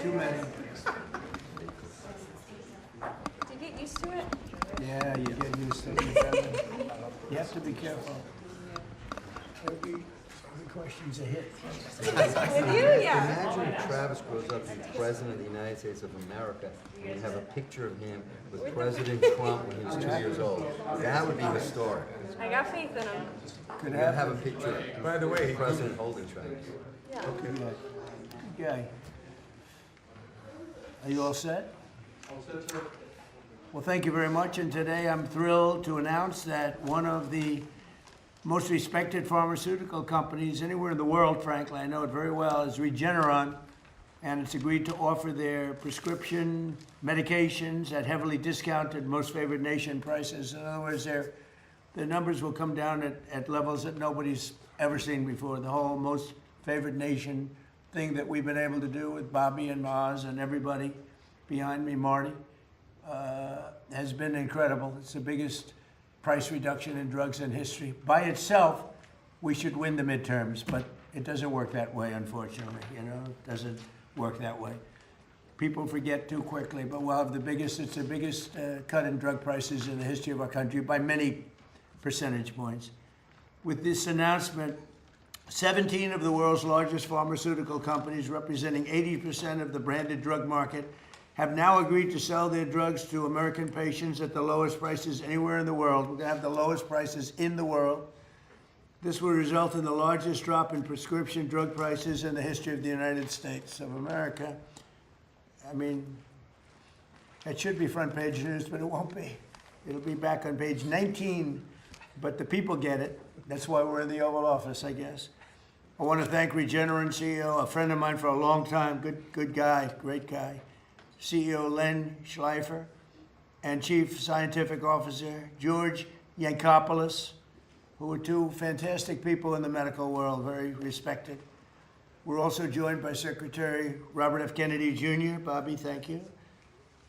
too many. Do you get used to it? Yeah, you get used to it. You have to be careful. Every question's a hit. With you, yeah. Imagine if Travis grows up to be president of the United States of America, and you have a picture of him with President Trump when he was 2 years old. That would be historic. I got faith in him. Could You gotta happen. have a picture of By the way, the president holding Travis. Yeah. Good guy. Are you all set? all set, sir? Well, thank you very much. And today I'm thrilled to announce that one of the most respected pharmaceutical companies anywhere in the world, frankly, I know it very well, is Regeneron. And it's agreed to offer their prescription medications at heavily discounted most favored nation prices. In other words, the numbers will come down at levels that nobody's ever seen before. The whole most favored nation thing that we've been able to do with Bobby and Maz and everybody behind me, Marty, has been incredible. It's the biggest price reduction in drugs in history. By itself, we should win the midterms, but it doesn't work that way, unfortunately. You know, it doesn't work that way. People forget too quickly, but we'll have it's the biggest cut in drug prices in the history of our country by many percentage points. With this announcement, 17 of the world's largest pharmaceutical companies, representing 80% of the branded drug market, have now agreed to sell their drugs to American patients at the lowest prices anywhere in the world. We're going to have the lowest prices in the world. This will result in the largest drop in prescription drug prices in the history of the United States of America. I mean, it should be front page news, but it won't be. It'll be back on page 19, but the people get it. That's why we're in the Oval Office, I guess. I want to thank Regeneron CEO, a friend of mine for a long time, good guy, great guy, CEO Len Schleifer, and Chief Scientific Officer George Yankopoulos, who are two fantastic people in the medical world, very respected. We're also joined by Secretary Robert F. Kennedy Jr., Bobby, thank you.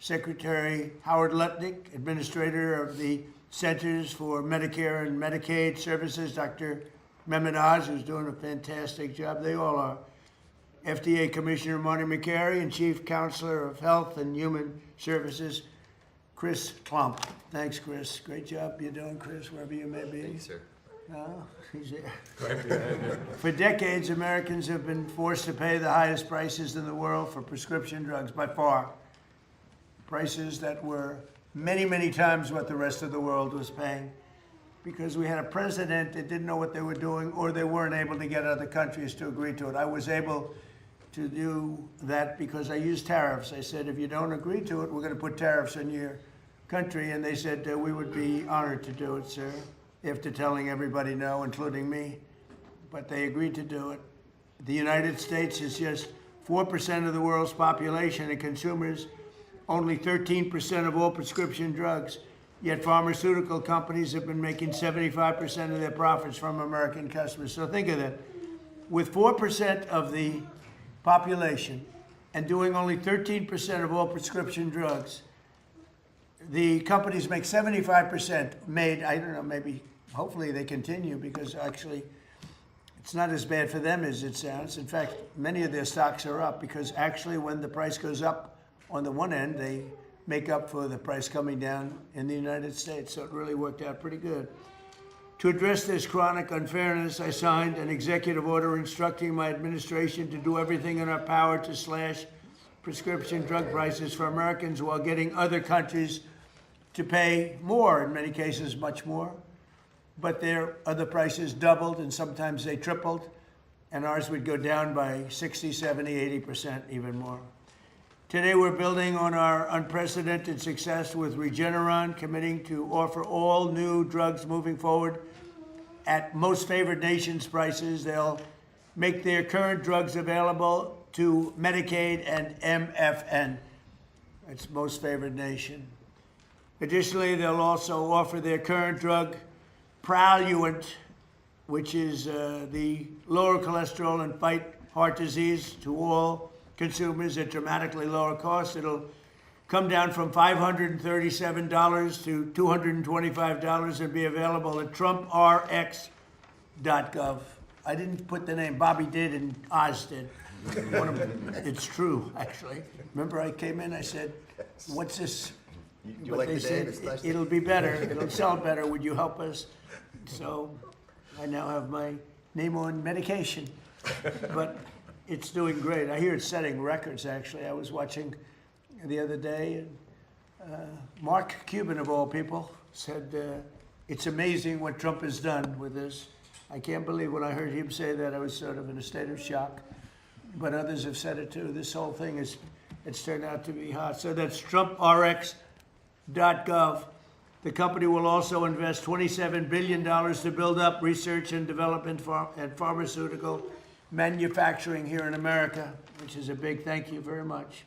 Secretary Howard Lutnick, Administrator of the Centers for Medicare and Medicaid Services, Dr. Mehmet Oz, who's doing a fantastic job. They all are. FDA Commissioner Marty McCary and Chief Counselor of Health and Human Services, Chris Klump. Thanks, Chris. Great job you're doing, Chris, wherever you may be. Thank you, sir. No, he's there. For decades, Americans have been forced to pay the highest prices in the world for prescription drugs, by far. Prices that were many, many times what the rest of the world was paying, because we had a president that didn't know what they were doing, or they weren't able to get other countries to agree to it. I was able to do that because I used tariffs. I said, if you don't agree to it, we're going to put tariffs on your country. And they said, we would be honored to do it, sir, after telling everybody no, including me. But they agreed to do it. The United States is just 4% of the world's population and consumers, only 13% of all prescription drugs. Yet pharmaceutical companies have been making 75% of their profits from American customers. So think of that. With 4% of the population and doing only 13% of all prescription drugs, the companies make 75% made, I don't know, maybe, hopefully they continue, because actually it's not as bad for them as it sounds. In fact, many of their stocks are up, because actually when the price goes up on the one end, they make up for the price coming down in the United States. So it really worked out pretty good. To address this chronic unfairness, I signed an executive order instructing my administration to do everything in our power to slash prescription drug prices for Americans while getting other countries to pay more, in many cases much more. But their other prices doubled, and sometimes they tripled, and ours would go down by 60, 70, 80%, even more. Today, we're building on our unprecedented success with Regeneron, committing to offer all new drugs moving forward at most favored nations prices. They'll make their current drugs available to Medicaid and MFN. That's most favored nation. Additionally, they'll also offer their current drug, Praluent, which is the lower cholesterol and fight heart disease, to all consumers at dramatically lower cost. It'll come down from $537 to $225 and be available at TrumpRx.gov. I didn't put the name, Bobby did and Oz did. It's true, actually. Remember, I came in, I said, "What's this?" You But like they the day said, this last "It'll be better. It'll sell better. Would you help us?" So I now have my name on medication, but it's doing great. I hear it's setting records, actually. I was watching the other day, and Mark Cuban, of all people, said, "It's amazing what Trump has done with this." I can't believe when I heard him say that, I was sort of in a state of shock. But others have said it too. This whole thing it's turned out to be hot. So that's TrumpRx.gov. The company will also invest $27 billion to build up research and development and pharmaceutical manufacturing here in America, which is a big thank you very much.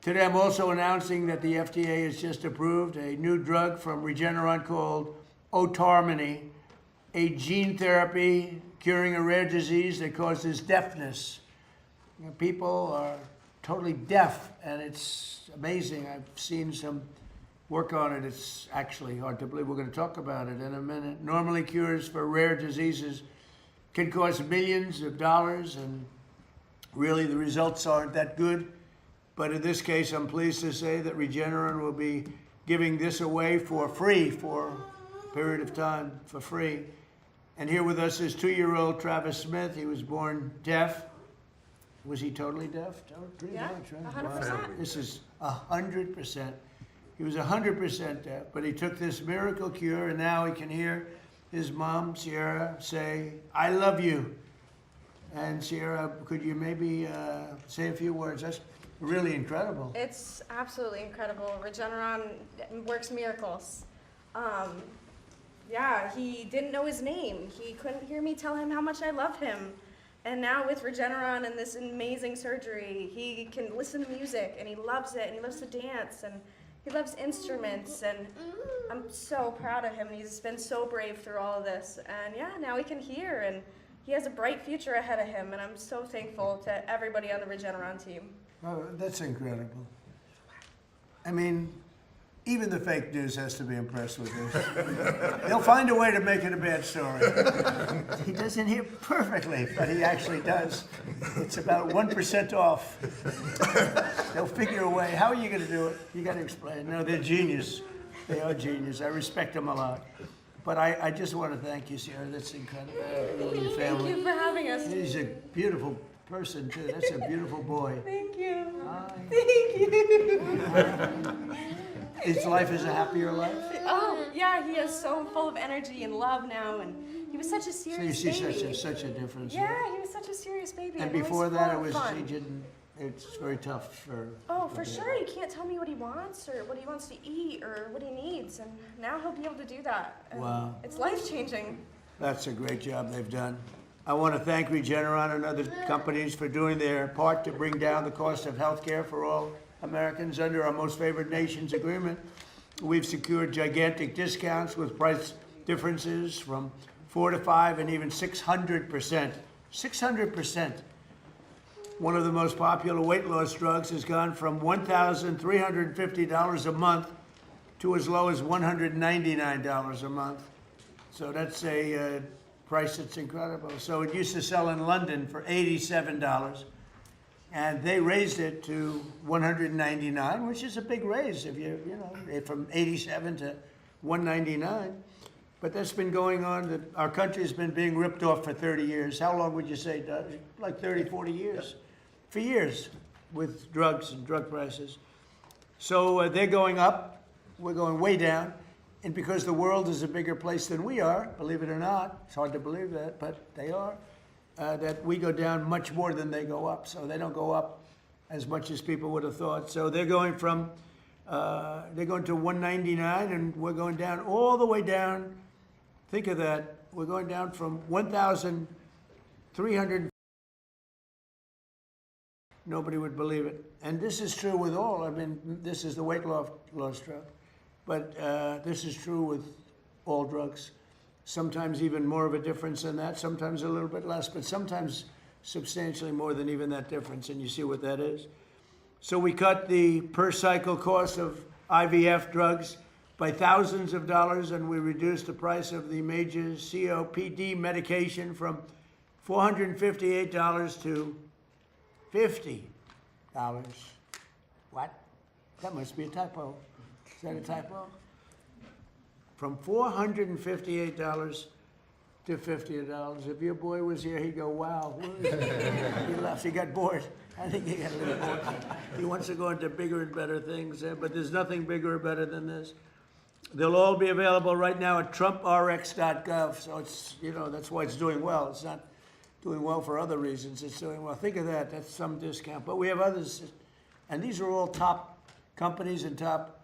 Today, I'm also announcing that the FDA has just approved a new drug from Regeneron called Otarmany, a gene therapy curing a rare disease that causes deafness. You know, people are totally deaf, and it's amazing. I've seen some work on it. It's actually hard to believe. We're going to talk about it in a minute. Normally, cures for rare diseases can cost millions of dollars, and really the results aren't that good. But in this case, I'm pleased to say that Regeneron will be giving this away for free for a period of time, for free. And here with us is 2-year-old Travis Smith. He was born deaf. Was he totally deaf? Pretty Yeah, much, right? 100%. Wow. This is 100%. He was 100% deaf, but he took this miracle cure, and now he can hear his mom, Sierra, say, "I love you." And Sierra, could you maybe say a few words? That's really incredible. It's absolutely incredible. Regeneron works miracles. Yeah, he didn't know his name. He couldn't hear me tell him how much I love him. And now with Regeneron and this amazing surgery, he can listen to music, and he loves it, and he loves to dance, and he loves instruments, and I'm so proud of him. He's been so brave through all of this. And yeah, now he can hear, and he has a bright future ahead of him, and I'm so thankful to everybody on the Regeneron team. Oh, that's incredible. I mean, even the fake news has to be impressed with this. They'll find a way to make it a bad story. He doesn't hear perfectly, but he actually does. It's about 1% off. They'll figure a way. How are you going to do it? You got to explain. No, they're genius. They are genius. I respect them a lot. But I just want to thank you, Sierra. That's incredible. You and your family. Thank you for having us. He's a beautiful person, too. That's a beautiful boy. Thank you. Hi. Thank you. His life is a happier life? Oh, yeah, he is so full of energy and love now, and he was such a So you serious see baby. such a difference. Yeah, he was such a serious baby. And he was before that, full it of was fun. he didn't. It's very tough for. Oh, for sure. He can't tell me what he wants or what he wants to eat or what he needs, and now he'll be able to do that. And Wow. It's life-changing. That's a great job they've done. I want to thank Regeneron and other companies for doing their part to bring down the cost of health care for all Americans under our Most Favored Nations agreement. We've secured gigantic discounts with price differences from 4 to 5 and even 600%. 600%. One of the most popular weight loss drugs has gone from $1,350 a month to as low as $199 a month. So that's a price that's incredible. So it used to sell in London for $87, and they raised it to $199, which is a big raise if you know, from 87 to 199. But that's been going on. Our country's been being ripped off for 30 years. How long would you say, Doug? Like 30, 40 years. For years with drugs and drug prices. So they're going up. We're going way down. And because the world is a bigger place than we are, believe it or not, it's hard to believe that, but they are, that we go down much more than they go up. So they don't go up as much as people would have thought. So they're going from, they're going to 199, and we're going down all the way down. Think of that. We're going down from 1,300. Nobody would believe it. And this is true with all. I mean, this is the weight loss drug. But this is true with all drugs. Sometimes even more of a difference than that, sometimes a little bit less, but sometimes substantially more than even that difference, and you see what that is. So we cut the per cycle cost of IVF drugs by thousands of dollars, and we reduced the price of the major COPD medication from $458 to What? That must be a typo. Is that a typo? From $458 to $50. If your boy was here, he'd go, wow. He left, he got bored. I think he got a little bored. He wants to go into bigger and better things, but there's nothing bigger or better than this. They'll all be available right now at trumprx.gov, so it's, that's why it's doing well. It's not doing well for other reasons. It's doing well. Think of that. That's some discount. But we have others, and these are all top companies and top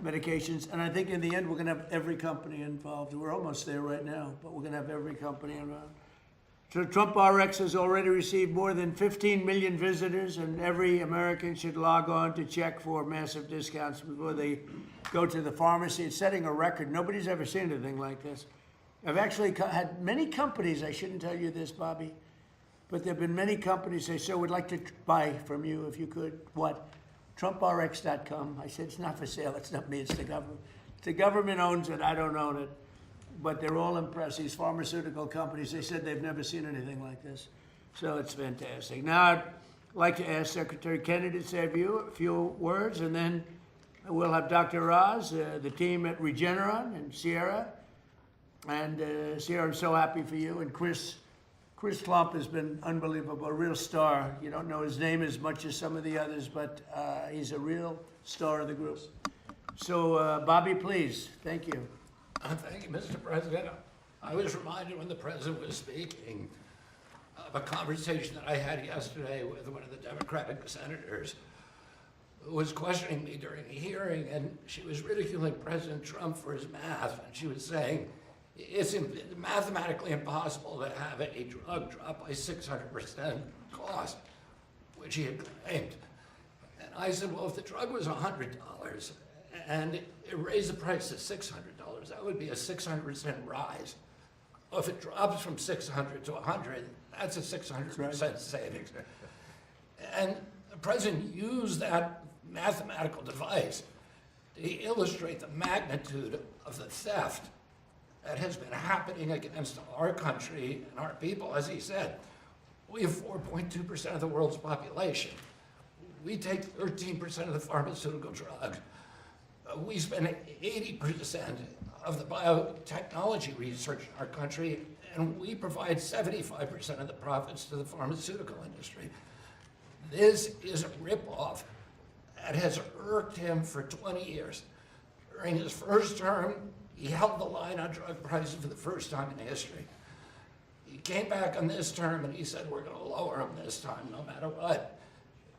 medications. And I think in the end, we're going to have every company involved. We're almost there right now, but we're going to have every company involved. So Trump RX has already received more than 15 million visitors, and every American should log on to check for massive discounts before they go to the pharmacy. It's setting a record. Nobody's ever seen anything like this. I've actually had many companies, I shouldn't tell you this, Bobby, but there have been many companies say, sir, we'd like to buy from you if you could. What? TrumpRx.com. I said, it's not for sale. It's not me. It's the government. The government owns it. I don't own it. But they're all impressed. These pharmaceutical companies, they said they've never seen anything like this. So it's fantastic. Now, I'd like to ask Secretary Kennedy to say a few words, and then we'll have Dr. Oz, the team at Regeneron, and Sierra. And Sierra, I'm so happy for you. And Chris Klump has been unbelievable, a real star. You don't know his name as much as some of the others, but he's a real star of the group. So, Bobby, please. Thank you. Thank you, Mr. President. I was reminded when the President was speaking of a conversation that I had yesterday with one of the Democratic senators who was questioning me during a hearing, and she was ridiculing President Trump for his math, and she was saying, it's mathematically impossible to have a drug drop by 600% cost, which he had claimed. And I said, well, if the drug was $100 and it raised the price to $600, that would be a 600% rise. Well, if it drops from 600 to 100, that's a 600% savings. And the President used that mathematical device to illustrate the magnitude of the theft that has been happening against our country and our people. As he said, we have 4.2% of the world's population. We take 13% of the pharmaceutical drugs. We spend 80% of the biotechnology research in our country, and we provide 75% of the profits to the pharmaceutical industry. This is a ripoff that has irked him for 20 years. During his first term, he held the line on drug prices for the first time in history. He came back on this term and he said, we're going to lower them this time, no matter what.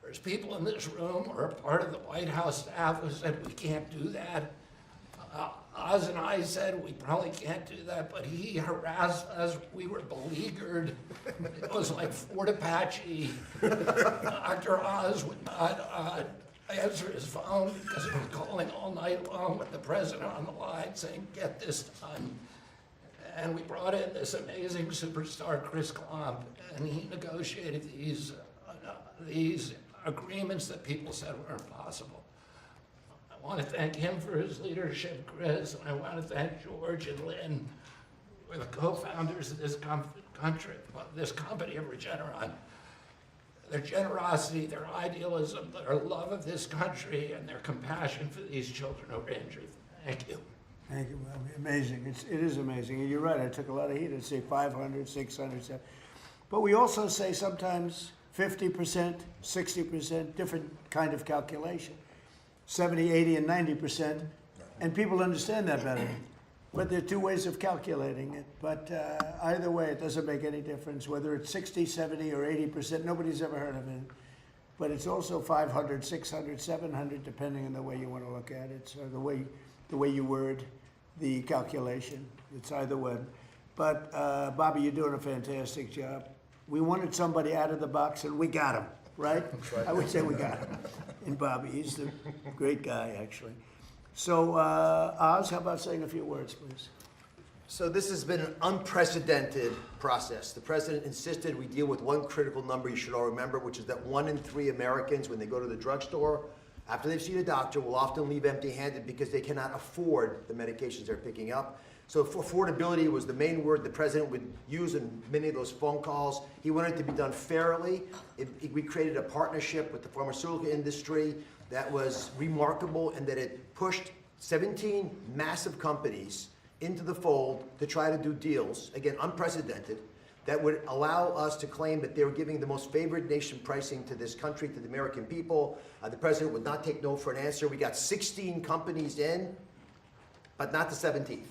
There's people in this room or a part of the White House staff who said, we can't do that. Oz and I said, we probably can't do that, but he harassed us. We were beleaguered. It was like Fort Apache. Dr. Oz would not answer his phone because he was calling all night long with the president on the line saying, get this done. And we brought in this amazing superstar, Chris Klump, and he negotiated these agreements that people said were impossible. I want to thank him for his leadership, Chris, and I want to thank George and Lynn, who are the co-founders of this this company of Regeneron. Their generosity, their idealism, their love of this country, and their compassion for these children who are injured. Thank you. Thank you, Bobby. Amazing. It is amazing. And you're right. I took a lot of heat. I'd say 500, 600, 700. But we also say sometimes 50%, 60%, different kind of calculation. 70, 80, and 90%. And people understand that better. But there are two ways of calculating it. But either way, it doesn't make any difference. Whether it's 60, 70, or 80%, nobody's ever heard of it. But it's also 500, 600, 700, depending on the way you want to look at it. So the way you word the calculation. It's either one. But Bobby, you're doing a fantastic job. We wanted somebody out of the box, and we got him, right? I would say we got him. And Bobby, he's a great guy, actually. So, Oz, how about saying a few words, please? So this has been an unprecedented process. The president insisted we deal with one critical number you should all remember, which is that 1 in 3 Americans, when they go to the drugstore, after they've seen a doctor, will often leave empty-handed because they cannot afford the medications they're picking up. So affordability was the main word the president would use in many of those phone calls. He wanted it to be done fairly. We created a partnership with the pharmaceutical industry that was remarkable in that it pushed 17 massive companies into the fold to try to do deals, again, unprecedented, that would allow us to claim that they were giving the most favored nation pricing to this country, to the American people. The president would not take no for an answer. We got 16 companies in, but not the 17th.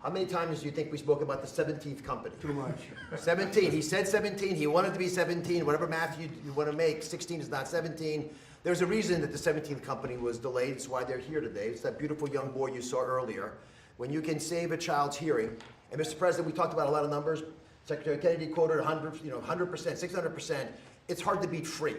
How many times do you think we spoke about the 17th company? Too much. 17. He said 17. He wanted to be 17. Whatever math you want to make, 16 is not 17. There's a reason that the 17th company was delayed. It's why they're here today. It's that beautiful young boy you saw earlier. When you can save a child's hearing, and Mr. President, we talked about a lot of numbers. Secretary Kennedy quoted 100%, 600%. It's hard to beat free.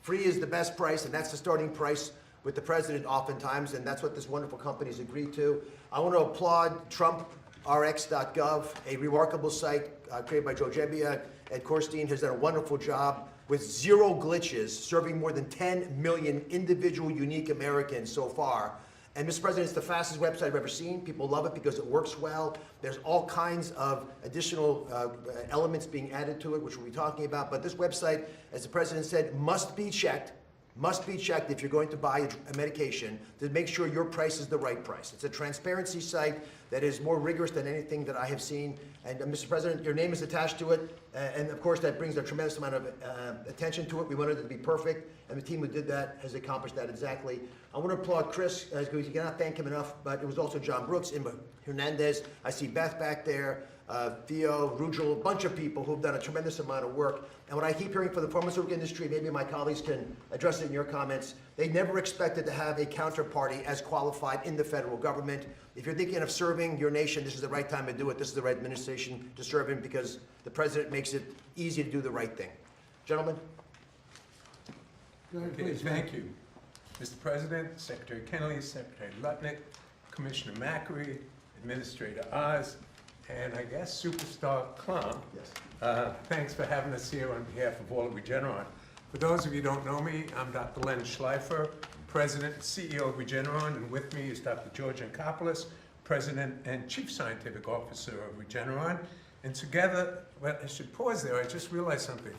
Free is the best price, and that's the starting price with the president oftentimes, and that's what this wonderful company's agreed to. I want to applaud TrumpRx.gov, a remarkable site created by Joe Gebbia. Ed Korstein has done a wonderful job with 0 glitches, serving more than 10 million individual unique Americans so far. And Mr. President, it's the fastest website I've ever seen. People love it because it works well. There's all kinds of additional elements being added to it, which we'll be talking about. But this website, as the president said, must be checked if you're going to buy a medication to make sure your price is the right price. It's a transparency site that is more rigorous than anything that I have seen. And Mr. President, your name is attached to it. And of course, that brings a tremendous amount of attention to it. We wanted it to be perfect. And the team who did that has accomplished that exactly. I want to applaud Chris, because you cannot thank him enough, but it was also John Brooks, Imba Hernandez. I see Beth back there, Theo, Rugel, a bunch of people who've done a tremendous amount of work. And what I keep hearing from the pharmaceutical industry, maybe my colleagues can address it in your comments, they never expected to have a counterparty as qualified in the federal government. If you're thinking of serving your nation, this is the right time to do it. This is the right administration to serve in, because the president makes it easy to do the right thing. Gentlemen? Go ahead, Okay, please. thank you. Mr. President, Secretary Kennedy, Secretary Lutnick, Commissioner Macri, Administrator Oz, and I guess Superstar Klum. Yes. Thanks for having us here on behalf of all of Regeneron. For those of you who don't know me, I'm Dr. Len Schleifer, President and CEO of Regeneron, and with me is Dr. George Ankopoulos, President and Chief Scientific Officer of Regeneron. And together, well, I should pause there, I just realized something.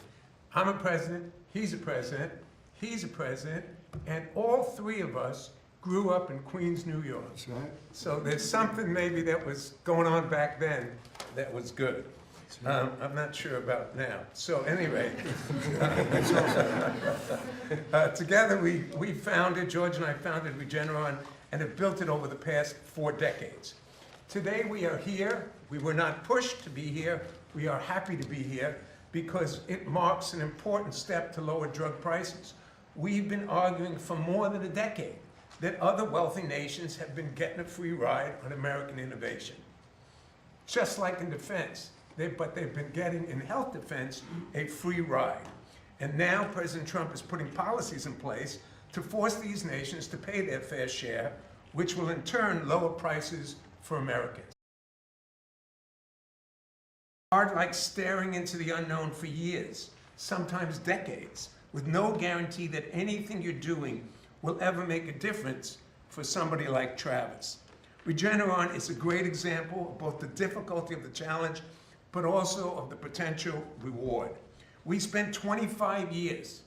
I'm a president, he's a president, and all three of us grew up in Queens, New York. That's right. So there's something maybe that was going on back then that was good. I'm not sure about now. So anyway, together we founded, George and I founded Regeneron, and have built it over the past 4 decades. Today we are here. We were not pushed to be here. We are happy to be here because it marks an important step to lower drug prices. We've been arguing for more than a decade that other wealthy nations have been getting a free ride on American innovation. Just like in defense, but they've been getting in health defense a free ride. And now President Trump is putting policies in place to force these nations to pay their fair share, which will in turn lower prices for Americans. Hard like staring into the unknown for years, sometimes decades, with no guarantee that anything you're doing will ever make a difference for somebody like Travis. Regeneron is a great example of both the difficulty of the challenge, but also of the potential reward. We spent 25 years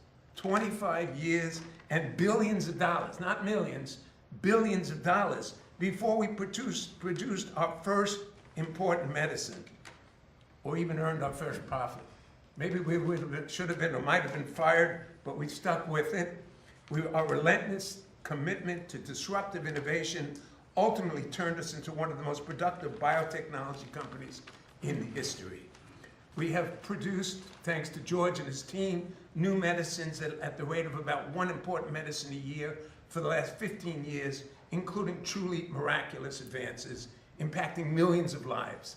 and billions of dollars, not millions, billions of dollars, before we produced our first important medicine, or even earned our first profit. Maybe we should have been or might have been fired, but we stuck with it. Our relentless commitment to disruptive innovation ultimately turned us into one of the most productive biotechnology companies in history. We have produced, thanks to George and his team, new medicines at the rate of about 1 important medicine a year for the last 15 years, including truly miraculous advances impacting millions of lives.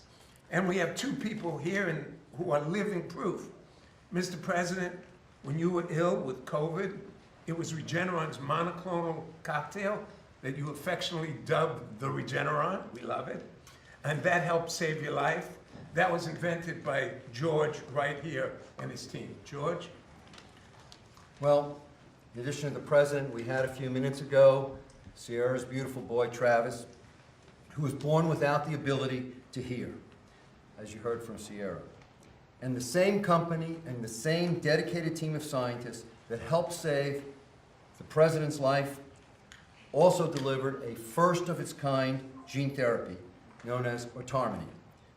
And we have 2 people here who are living proof. Mr. President, when you were ill with COVID, it was Regeneron's monoclonal cocktail that you affectionately dubbed the Regeneron. We love it. And that helped save your life. That was invented by George right here and his team. George? Well, in addition to the president we had a few minutes ago, Sierra's beautiful boy, Travis, who was born without the ability to hear, as you heard from Sierra. And the same company and the same dedicated team of scientists that helped save the president's life also delivered a first-of-its-kind gene therapy known as autonomy.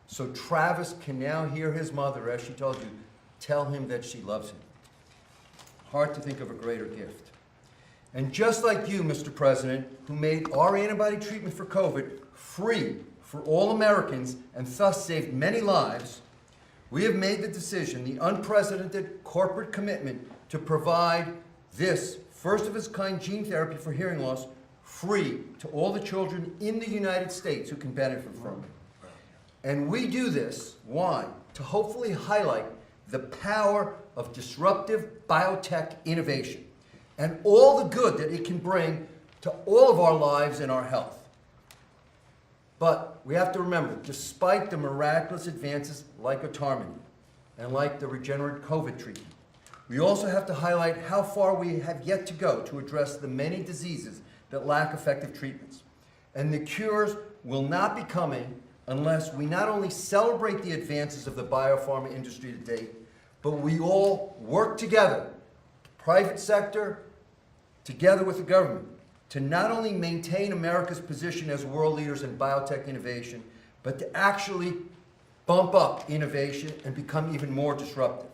So Travis can now hear his mother, as she told you, tell him that she loves him. Hard to think of a greater gift. And just like you, Mr. President, who made our antibody treatment for COVID free for all Americans and thus saved many lives, we have made the decision, the unprecedented corporate commitment, to provide this first-of-its-kind gene therapy for hearing loss free to all the children in the United States who can benefit from it. And we do this, why? To hopefully highlight the power of disruptive biotech innovation and all the good that it can bring to all of our lives and our health. But we have to remember, despite the miraculous advances like autonomy and like the regenerative COVID treatment, we also have to highlight how far we have yet to go to address the many diseases that lack effective treatments. And the cures will not be coming unless we not only celebrate the advances of the biopharma industry to date, but we all work together, the private sector, together with the government, to not only maintain America's position as world leaders in biotech innovation, but to actually bump up innovation and become even more disruptive.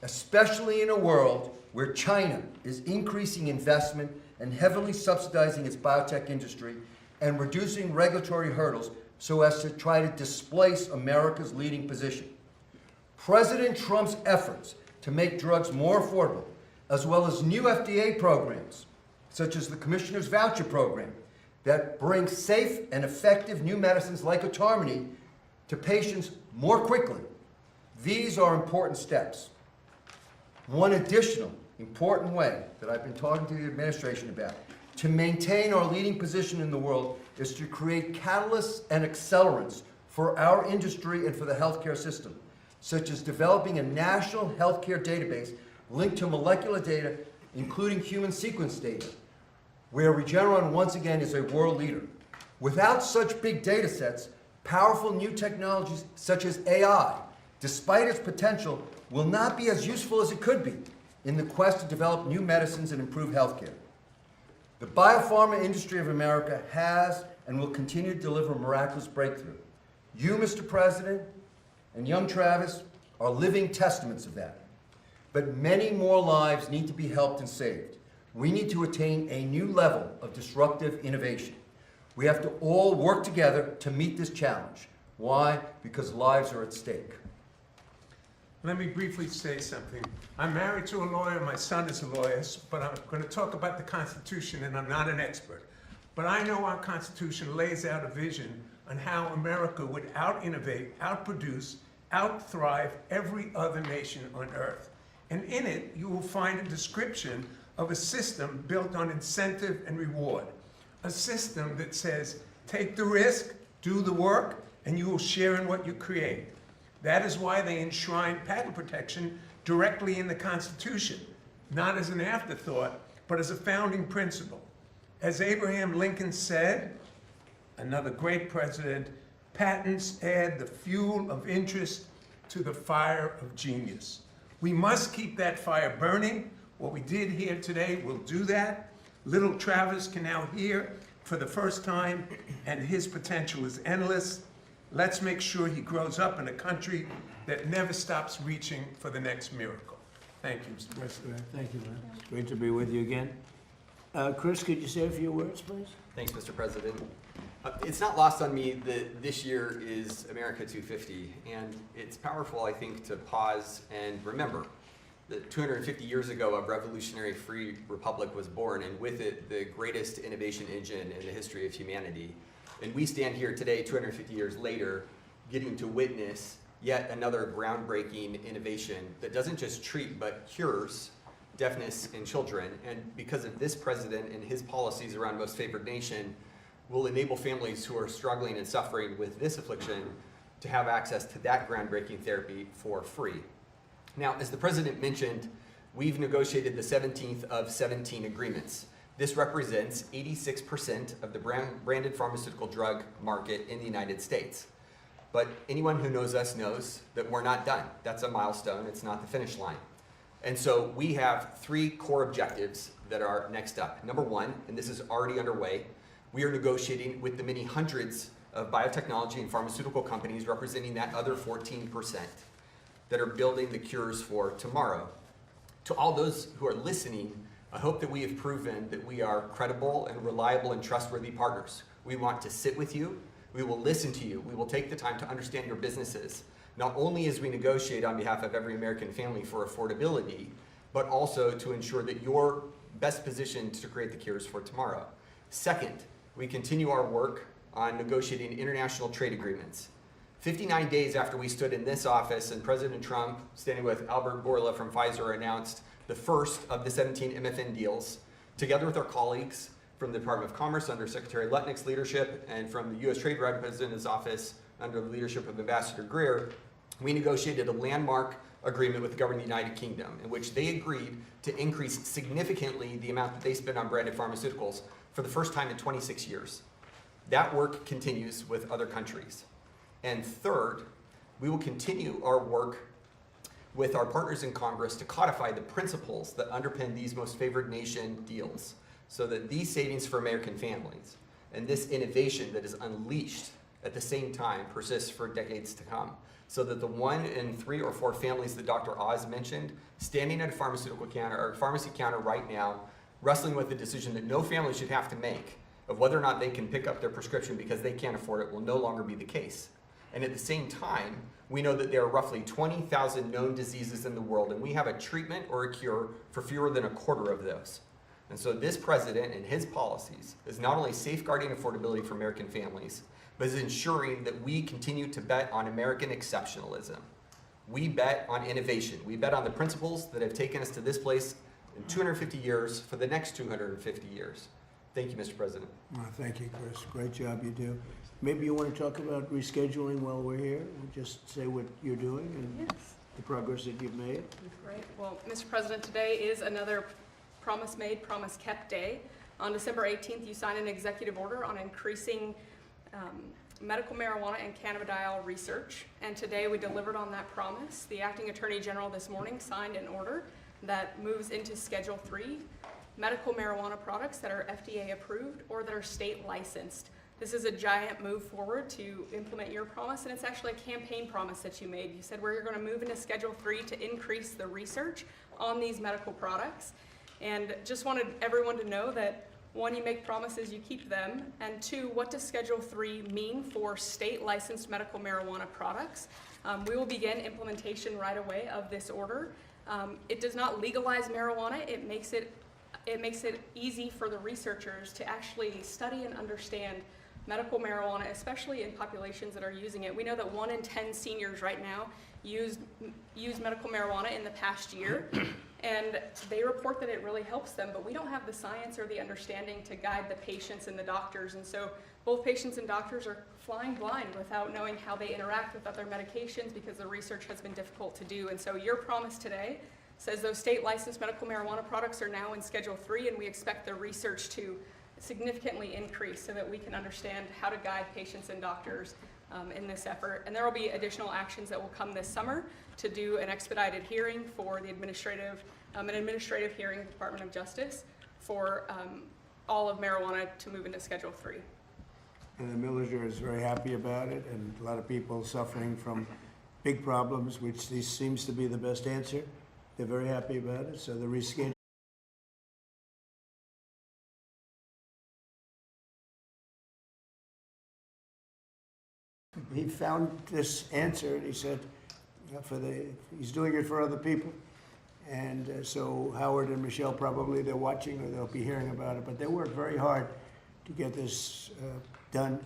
Especially in a world where China is increasing investment and heavily subsidizing its biotech industry and reducing regulatory hurdles so as to try to displace America's leading position. President Trump's efforts to make drugs more affordable, as well as new FDA programs, such as the Commissioner's Voucher Program, that bring safe and effective new medicines like autonomy to patients more quickly. These are important steps. One additional important way that I've been talking to the administration about to maintain our leading position in the world is to create catalysts and accelerants for our industry and for the healthcare system, such as developing a national healthcare database linked to molecular data, including human sequence data, where Regeneron once again is a world leader. Without such big data sets, powerful new technologies such as AI, despite its potential, will not be as useful as it could be in the quest to develop new medicines and improve healthcare. The biopharma industry of America has and will continue to deliver miraculous breakthrough. You, Mr. President, and young Travis are living testaments of that. But many more lives need to be helped and saved. We need to attain a new level of disruptive innovation. We have to all work together to meet this challenge. Why? Because lives are at stake. Let me briefly say something. I'm married to a lawyer, my son is a lawyer, but I'm going to talk about the Constitution, and I'm not an expert. But I know our Constitution lays out a vision on how America would out-innovate, out-produce, out-thrive every other nation on earth. And in it, you will find a description of a system built on incentive and reward. A system that says, take the risk, do the work, and you will share in what you create. That is why they enshrine patent protection directly in the Constitution, not as an afterthought, but as a founding principle. As Abraham Lincoln said, another great president, patents add the fuel of interest to the fire of genius. We must keep that fire burning. What we did here today will do that. Little Travis can now hear for the first time, and his potential is endless. Let's make sure he grows up in a country that never stops reaching for the next miracle. Thank you, Mr. President. Thank you, man. It's great to be with you again. Chris, could you say a few words, please? Thanks, Mr. President. It's not lost on me that this year is America 250, and it's powerful, I think, to pause and remember that 250 years ago, a revolutionary free republic was born, and with it, the greatest innovation engine in the history of humanity. And we stand here today, 250 years later, getting to witness yet another groundbreaking innovation that doesn't just treat, but cures deafness in children. And because of this president and his policies around most favored nation, will enable families who are struggling and suffering with this affliction to have access to that groundbreaking therapy for free. Now, as the president mentioned, we've negotiated the 17th of 17 agreements. This represents 86% of the branded pharmaceutical drug market in the United States. But anyone who knows us knows that we're not done. That's a milestone, it's not the finish line. And so we have 3 core objectives that are next up. Number 1, and this is already underway, we are negotiating with the many hundreds of biotechnology and pharmaceutical companies representing that other 14% that are building the cures for tomorrow. To all those who are listening, I hope that we have proven that we are credible and reliable and trustworthy partners. We want to sit with you, we will listen to you, we will take the time to understand your businesses, not only as we negotiate on behalf of every American family for affordability, but also to ensure that you're best positioned to create the cures for tomorrow. Second, we continue our work on negotiating international trade agreements. 59 days after we stood in this office and President Trump, standing with Albert Bourla from Pfizer, announced the first of the 17 MFN deals, together with our colleagues from the Department of Commerce under Secretary Lutnick's leadership and from the U.S. Trade Representative's office under the leadership of Ambassador Greer, we negotiated a landmark agreement with the government of the United Kingdom in which they agreed to increase significantly the amount that they spend on branded pharmaceuticals for the first time in 26 years. That work continues with other countries. And third, we will continue our work with our partners in Congress to codify the principles that underpin these most favored nation deals so that these savings for American families and this innovation that is unleashed at the same time persists for decades to come, so that the 1 in 3 or 4 families that Dr. Oz mentioned, standing at a pharmaceutical counter or pharmacy counter right now, wrestling with the decision that no family should have to make of whether or not they can pick up their prescription because they can't afford it, will no longer be the case. And at the same time, we know that there are roughly 20,000 known diseases in the world, and we have a treatment or a cure for fewer than a quarter of those. And so this president and his policies is not only safeguarding affordability for American families, but is ensuring that we continue to bet on American exceptionalism. We bet on innovation. We bet on the principles that have taken us to this place in 250 years for the next 250 years. Thank you, Mr. President. Well, thank you, Chris. Great job you do. Maybe you want to talk about rescheduling while we're here? Just say what you're doing and Yes. the progress that you've made. Great. Well, Mr. President, today is another promise made, promise kept day. On December 18th, you signed an executive order on increasing medical marijuana and cannabidiol research, and today we delivered on that promise. The Acting Attorney General this morning signed an order that moves into Schedule 3 medical marijuana products that are FDA approved or that are state licensed. This is a giant move forward to implement your promise, and it's actually a campaign promise that you made. You said we're going to move into Schedule 3 to increase the research on these medical products, and just wanted everyone to know that 1, you make promises, you keep them, and 2, what does Schedule 3 mean for state licensed medical marijuana products? We will begin implementation right away of this order. It does not legalize marijuana. It makes it easy for the researchers to actually study and understand medical marijuana, especially in populations that are using it. We know that 1 in 10 seniors right now use medical marijuana in the past year, and they report that it really helps them, but we don't have the science or the understanding to guide the patients and the doctors, and so both patients and doctors are flying blind without knowing how they interact with other medications because the research has been difficult to do. And so your promise today says those state licensed medical marijuana products are now in Schedule 3, and we expect the research to significantly increase so that we can understand how to guide patients and doctors in this effort. And there will be additional actions that will come this summer to do an expedited hearing for the administrative hearing of the Department of Justice for all of marijuana to move into Schedule 3. And the military is very happy about it, and a lot of people suffering from big problems, which this seems to be the best answer. They're very happy about it, so the reschedule. He found this answer, and he said, he's doing it for other people. And so Howard and Michelle probably, they're watching or they'll be hearing about it, but they worked very hard to get this done.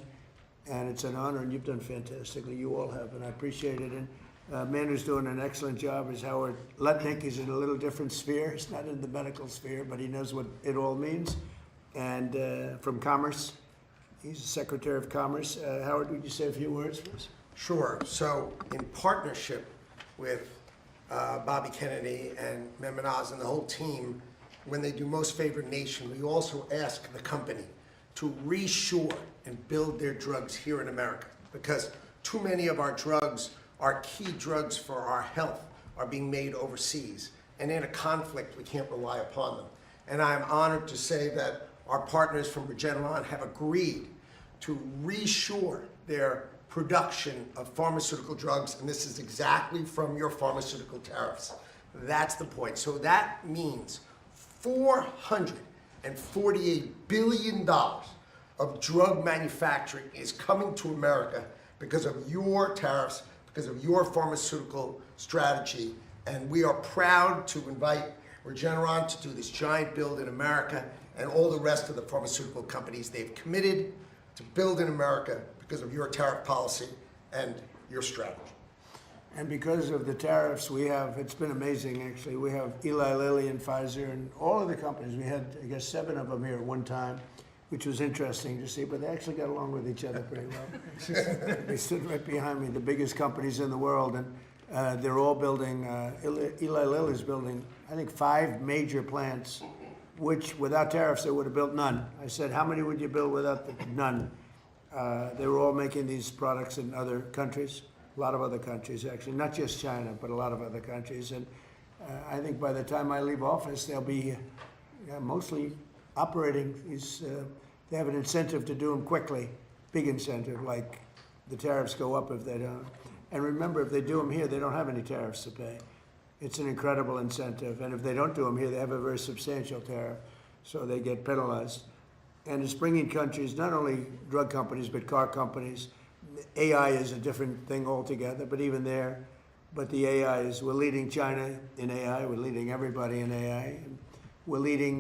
And it's an honor, and you've done fantastically. You all have, and I appreciate it. And a man who's doing an excellent job is Howard Lutnick. He's in a little different sphere. He's not in the medical sphere, but he knows what it all means. And from Commerce, he's the Secretary of Commerce. Howard, would you say a few words for us? Sure. So in partnership with Bobby Kennedy and Mehmet Oz and the whole team, when they do most favored nation, we also ask the company to reshore and build their drugs here in America, because too many of our drugs, our key drugs for our health, are being made overseas. And in a conflict, we can't rely upon them. And I'm honored to say that our partners from Regeneron have agreed to reshore their production of pharmaceutical drugs, and this is exactly from your pharmaceutical tariffs. That's the point. So that means $448 billion of drug manufacturing is coming to America because of your tariffs, because of your pharmaceutical strategy, and we are proud to invite Regeneron to do this giant build in America, and all the rest of the pharmaceutical companies. They've committed to build in America because of your tariff policy and your strategy. And because of the tariffs, we have, it's been amazing actually, we have Eli Lilly and Pfizer and all of the companies. We had, I guess, 7 of them here at one time, which was interesting to see, but they actually got along with each other pretty well. They stood right behind me, the biggest companies in the world, and they're all building, Eli Lilly is building, I think, 5 major plants, which without tariffs, they would have built none. I said, how many would you build without none? They were all making these products in other countries, a lot of other countries actually, not just China, but a lot of other countries. And I think by the time I leave office, they'll be mostly operating these, they have an incentive to do them quickly, big incentive, like the tariffs go up if they don't. And remember, if they do them here, they don't have any tariffs to pay. It's an incredible incentive. And if they don't do them here, they have a very substantial tariff, so they get penalized. And it's bringing countries, not only drug companies, but car companies. AI is a different thing altogether, but even there, but the AI is, we're leading China in AI, we're leading everybody in AI. We're leading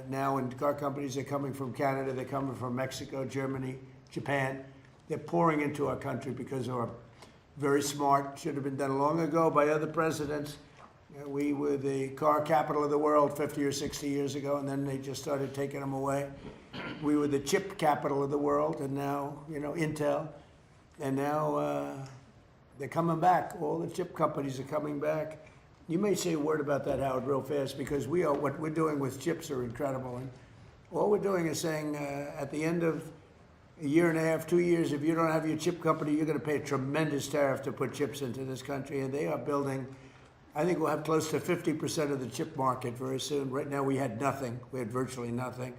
now in car companies. They're coming from Canada, they're coming from Mexico, Germany, Japan. They're pouring into our country because of our very smart, should have been done long ago by other presidents. We were the car capital of the world 50 or 60 years ago, and then they just started taking them away. We were the chip capital of the world, and now, you know, Intel, and now they're coming back. All the chip companies are coming back. You may say a word about that, Howard, real fast, because we are, what we're doing with chips are incredible. And all we're doing is saying at the end of a year and a half, 2 years, if you don't have your chip company, you're going to pay a tremendous tariff to put chips into this country. And they are building, I think we'll have close to 50% of the chip market very soon. Right now we had nothing. We had virtually nothing.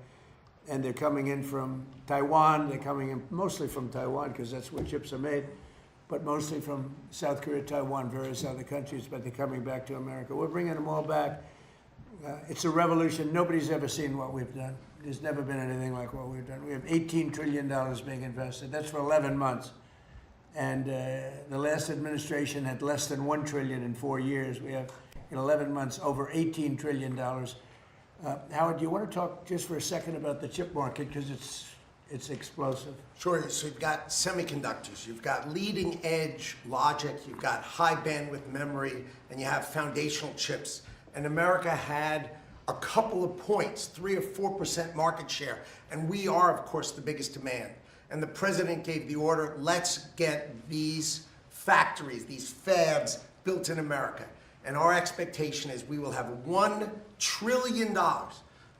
And they're coming in from Taiwan. They're coming in mostly from Taiwan because that's where chips are made, but mostly from South Korea, Taiwan, various other countries, but they're coming back to America. We're bringing them all back. It's a revolution. Nobody's ever seen what we've done. There's never been anything like what we've done. We have $18 trillion being invested. That's for 11 months. And the last administration had less than $1 trillion in 4 years. We have, in 11 months, over $18 trillion. Howard, do you want to talk just for a second about the chip market, because it's explosive? Sure. So you've got semiconductors, you've got leading edge logic, you've got high bandwidth memory, and you have foundational chips. And America had a couple of points, 3 or 4% market share, and we are, of course, the biggest demand. And the president gave the order, let's get these factories, these fabs built in America. And our expectation is we will have $1 trillion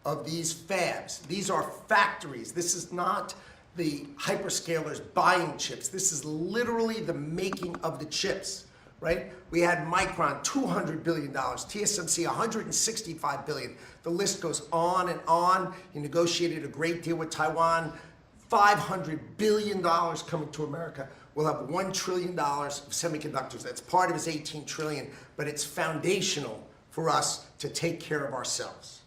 of these fabs. These are factories. This is not the hyperscalers buying chips. This is literally the making of the chips, right? We had Micron, $200 billion, TSMC, $165 billion. The list goes on and on. You negotiated a great deal with Taiwan, $500 billion coming to America. We'll have $1 trillion of semiconductors. That's part of his $18 trillion, but it's foundational for us to take care of ourselves.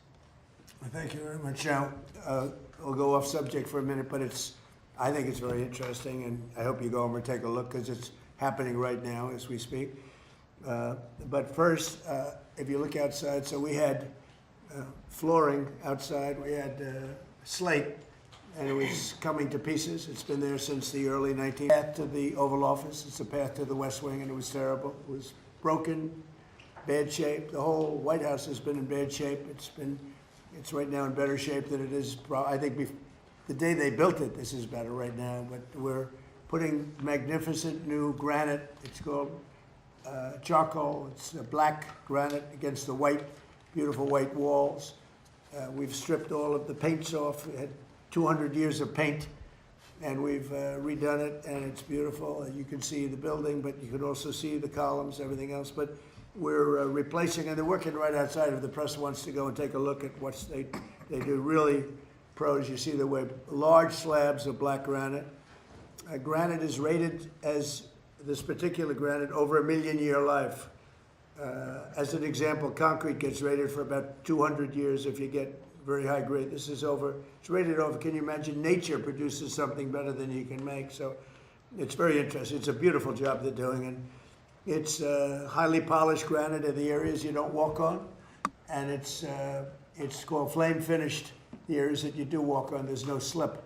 Thank you very much. Now, I'll go off subject for a minute, but I think it's very interesting, and I hope you go over and take a look, because it's happening right now as we speak. But first, if you look outside, so we had flooring outside, we had slate, and it was coming to pieces. It's been there since the early 19th. Path to the Oval Office, it's a path to the West Wing, and it was terrible. It was broken, bad shape. The whole White House has been in bad shape. It's right now in better shape than it is. I think the day they built it, this is better right now. But we're putting magnificent new granite. It's called charcoal. It's black granite against the white, beautiful white walls. We've stripped all of the paints off. We had 200 years of paint, and we've redone it, and it's beautiful. You can see the building, but you can also see the columns, everything else. But we're replacing, and they're working right outside. If the press wants to go and take a look at what they do, really pros. You see the way large slabs of black granite. Granite is rated as, this particular granite, over 1,000,000-year life. As an example, concrete gets rated for about 200 years if you get very high grade. This is over, it's rated over, can you imagine? Nature produces something better than you can make. So it's very interesting. It's a beautiful job they're doing. And it's highly polished granite in the areas you don't walk on. And it's called flame finished, the areas that you do walk on, there's no slip.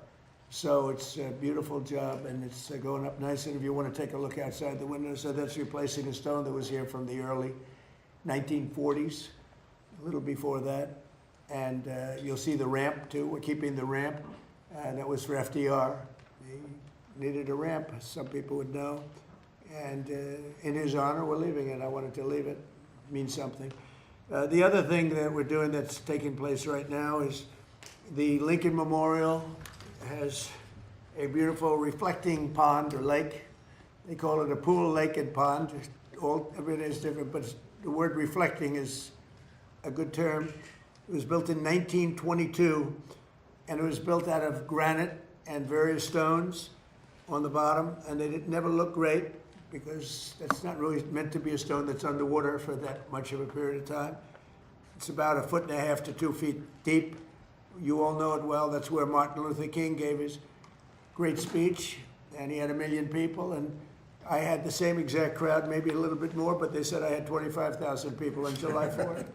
So it's a beautiful job, and it's going up nice. And if you want to take a look outside the window, so that's replacing a stone that was here from the early 1940s, a little before that. And you'll see the ramp too. We're keeping the ramp. That was for FDR. He needed a ramp, as some people would know. And in his honor, we're leaving it. I wanted to leave it. It means something. The other thing that we're doing that's taking place right now is the Lincoln Memorial has a beautiful reflecting pond or lake. They call it a pool, lake, and pond. Everything is different, but the word reflecting is a good term. It was built in 1922, and it was built out of granite and various stones on the bottom, and they never look great because that's not really meant to be a stone that's underwater for that much of a period of time. It's about 1.5 to 2 feet deep. You all know it well. That's where Martin Luther King gave his great speech, and he had 1 million people, and I had the same exact crowd, maybe a little bit more, but they said I had 25,000 people on July 4th.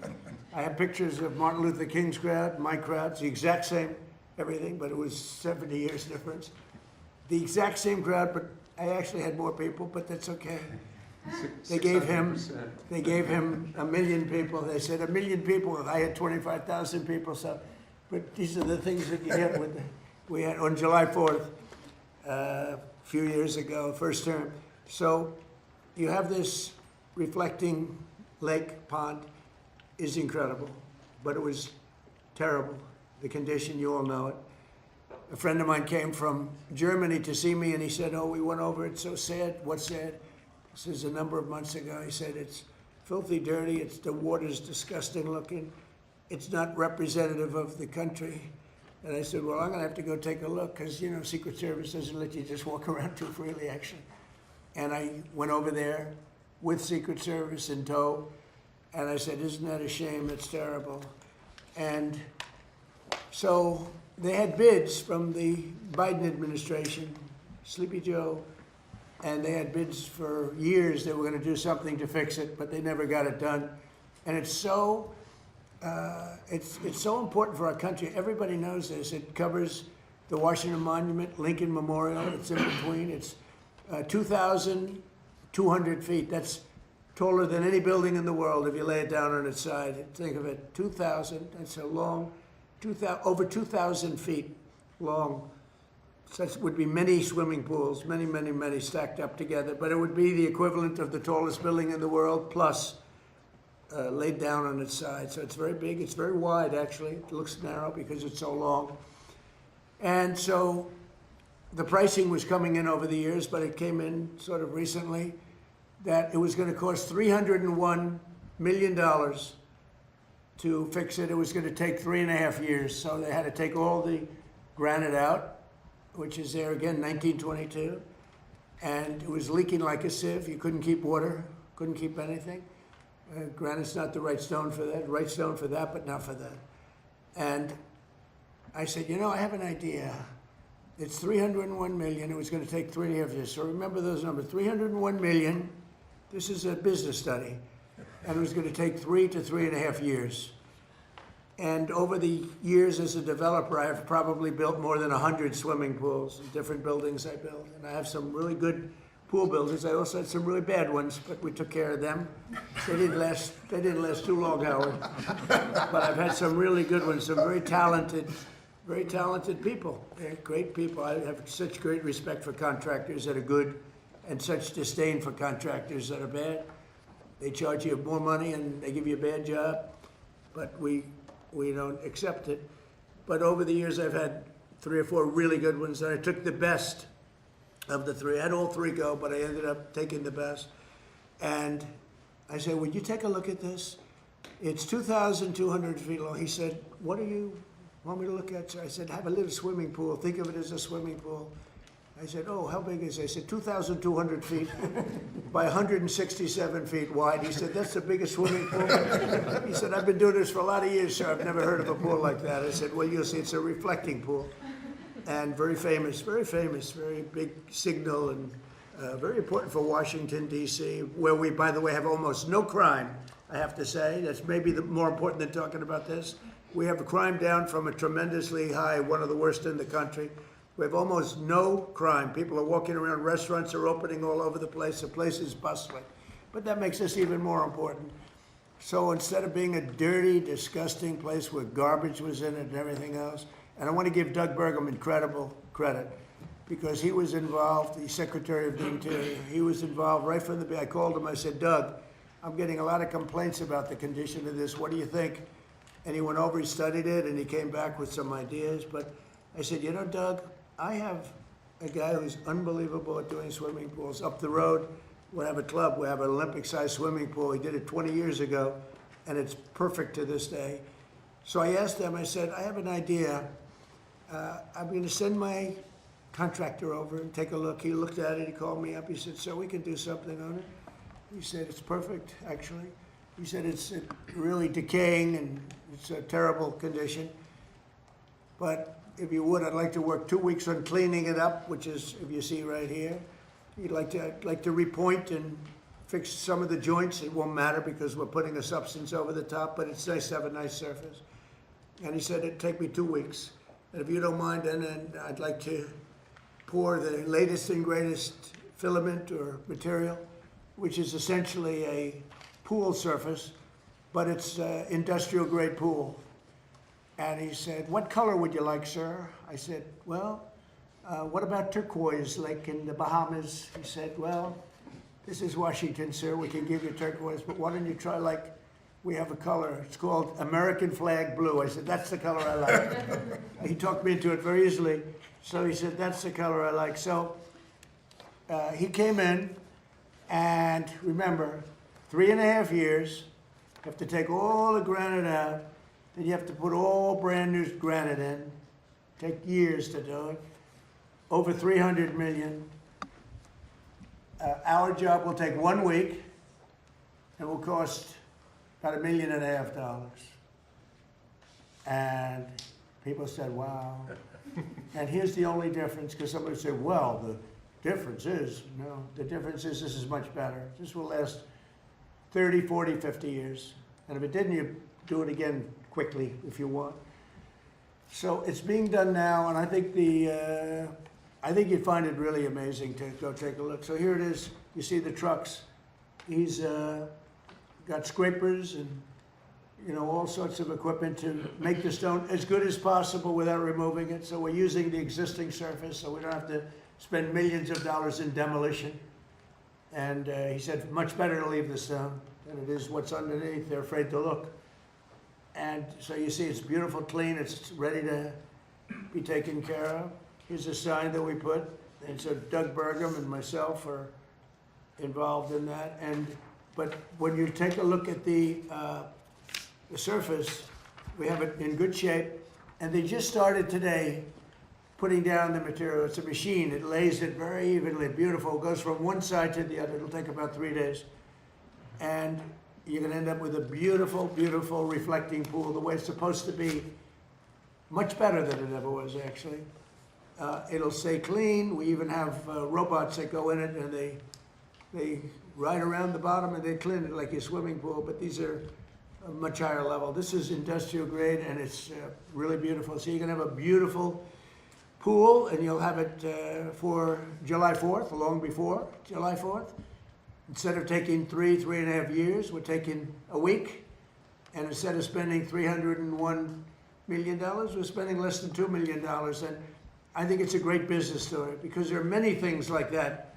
I have pictures of Martin Luther King's crowd, my crowd. It's the exact same everything, but it was 70 years difference. The exact same crowd, but I actually had more people, but that's okay. They gave him 1 million people. They said 1 million people, I had 25,000 people, so. But these are the things that you get with we had on July 4th, a few years ago, first term. So you have this reflecting lake pond is incredible, but it was terrible. The condition, you all know it. A friend of mine came from Germany to see me, and he said, oh, we went over, it's so sad. What's sad? This is a number of months ago. He said, it's filthy dirty, the water's disgusting looking. It's not representative of the country. And I said, well, I'm going to have to go take a look because, you know, Secret Service doesn't let you just walk around too freely, actually. And I went over there with Secret Service in tow, and I said, isn't that a shame? It's terrible. And so they had bids from the Biden administration, Sleepy Joe, and they had bids for years. They were going to do something to fix it, but they never got it done. And it's so important for our country. Everybody knows this. It covers the Washington Monument, Lincoln Memorial. It's in between. It's 2,200 feet. That's taller than any building in the world if you lay it down on its side. Think of it, 2,000. That's a long, over 2,000 feet long. Such would be many swimming pools, many, many, many stacked up together. But it would be the equivalent of the tallest building in the world, plus laid down on its side. So it's very big. It's very wide, actually. It looks narrow because it's so long. And so the pricing was coming in over the years, but it came in sort of recently that it was going to cost $301 million to fix it. It was going to take 3.5 years. So they had to take all the granite out, which is there again, 1922. And it was leaking like a sieve. You couldn't keep water, couldn't keep anything. Granite's not the right stone for that, right stone for that, but not for that. And I said, you know, I have an idea. It's 301 million. It was going to take 3.5 years. So remember those numbers, 301 million. This is a business study. And it was going to take 3 to 3.5 years. And over the years as a developer, I have probably built more than 100 swimming pools in different buildings I built. And I have some really good pool builders. I also had some really bad ones, but we took care of them. They didn't last too long, Howard. But I've had some really good ones, some very talented people. They're great people. I have such great respect for contractors that are good and such disdain for contractors that are bad. They charge you more money and they give you a bad job. But we we don't accept it. But over the years, I've had 3 or 4 really good ones, and I took the best of the 3. I had all 3 go, but I ended up taking the best. And I said, would you take a look at this? It's 2,200 feet long. He said, what do you want me to look at, sir? I said, have a little swimming pool. Think of it as a swimming pool. I said, oh, how big is it? I said, 2,200 feet by 167 feet wide. He said, that's the biggest swimming pool. He said, I've been doing this for a lot of years, sir. I've never heard of a pool like that. I said, well, you'll see, it's a reflecting pool. And very big signal, and very important for Washington, D.C., where we, by the way, have almost no crime, I have to say. That's maybe more important than talking about this. We have crime down from a tremendously high, one of the worst in the country. We have almost no crime. People are walking around, restaurants are opening all over the place is bustling. But that makes us even more important. So instead of being a dirty, disgusting place where garbage was in it and everything else, and I want to give Doug Burgum incredible credit, because he was involved, the Secretary of the Interior, he was involved right from the beginning. I called him, I said, Doug, I'm getting a lot of complaints about the condition of this. What do you think? And he went over, he studied it, and he came back with some ideas. But I said, you know, Doug, I have a guy who's unbelievable at doing swimming pools. Up the road, we have a club, we have an Olympic-sized swimming pool. He did it 20 years ago, and it's perfect to this day. So I asked him, I said, I have an idea. I'm going to send my contractor over and take a look. He looked at it, he called me up, he said, sir, we can do something on it. He said, it's perfect, actually. He said, it's really decaying and it's a terrible condition. But if you would, I'd like to work 2 weeks on cleaning it up, which is, if you see right here. I'd like to repoint and fix some of the joints. It won't matter because we're putting a substance over the top, but it's nice to have a nice surface. And he said, it'd take me 2 weeks. And if you don't mind, then I'd like to pour the latest and greatest filament or material, which is essentially a pool surface, but it's industrial grade pool. And he said, what color would you like, sir? I said, well, what about turquoise, like in the Bahamas? He said, well, this is Washington, sir. We can give you turquoise, but why don't you try, like, we have a color. It's called American flag blue. I said, that's the color I like. He talked me into it very easily. So he said, that's the color I like. So he came in, and remember, 3.5 years, you have to take all the granite out. Then you have to put all brand new granite in. Take years to do it. Over 300 million. Our job will take 1 week and will cost about $1.5 million. And people said, wow. And here's the only difference, because somebody said, well, the difference is, no, the difference is this is much better. This will last 30, 40, 50 years. And if it didn't, you do it again quickly if you want. So it's being done now, and I think you'd find it really amazing to go take a look. So here it is. You see the trucks. He's got scrapers and all sorts of equipment to make the stone as good as possible without removing it. So we're using the existing surface, so we don't have to spend millions of dollars in demolition. And he said, much better to leave the stone than it is what's underneath. They're afraid to look. And so you see it's beautiful, clean, it's ready to be taken care of. Here's a sign that we put, and so Doug Burgum and myself are involved in that. But when you take a look at the surface, we have it in good shape, and they just started today putting down the material. It's a machine, it lays it very evenly, beautiful, it goes from one side to the other. It'll take about 3 days. And you're going to end up with a beautiful, beautiful reflecting pool, the way it's supposed to be. Much better than it ever was, actually. It'll stay clean. We even have robots that go in it, and they ride around the bottom, and they clean it like your swimming pool, but these are a much higher level. This is industrial grade, and it's really beautiful. So you're going to have a beautiful pool, and you'll have it for July 4th, long before July 4th. Instead of taking 3.5 years, we're taking a week. And instead of spending $301 million, we're spending less than $2 million. And I think it's a great business story, because there are many things like that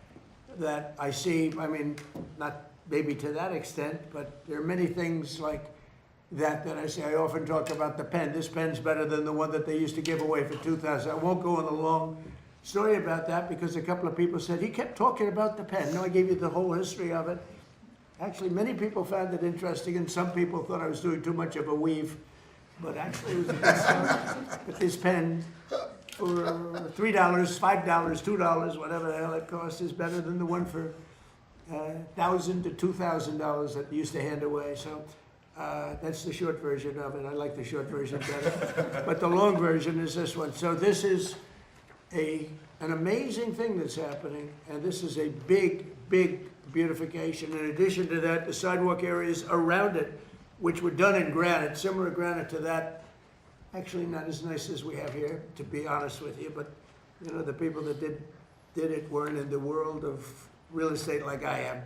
that I see. I mean, not maybe to that extent, but there are many things like that I say. I often talk about the pen. This pen's better than the one that they used to give away for $2,000. I won't go on a long story about that because a couple of people said, he kept talking about the pen. No, I gave you the whole history of it. Actually, many people found it interesting, and some people thought I was doing too much of a weave. But actually, it was a good stuff. But this pen, for $3, $5, $2, whatever the hell it costs, is better than the one for $1,000 to $2,000 that you used to hand away. So that's the short version of it. I like the short version better. But the long version is this one. So this is an amazing thing that's happening, and this is a big, big beautification. In addition to that, the sidewalk areas around it, which were done in granite, similar granite to that, actually not as nice as we have here, to be honest with you, but you know, the people that did it weren't in the world of real estate like I am.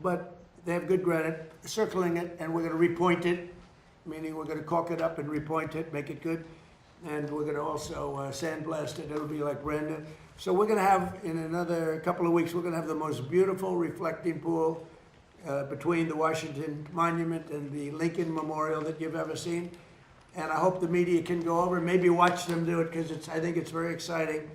But they have good granite, circling it, and we're gonna repoint it, meaning we're gonna caulk it up and repoint it, make it good. And we're gonna also sandblast it, it'll be like brand new. So we're gonna have, in another couple of weeks, we're gonna have the most beautiful reflecting pool between the Washington Monument and the Lincoln Memorial that you've ever seen. And I hope the media can go over, maybe watch them do it, because I think it's very exciting.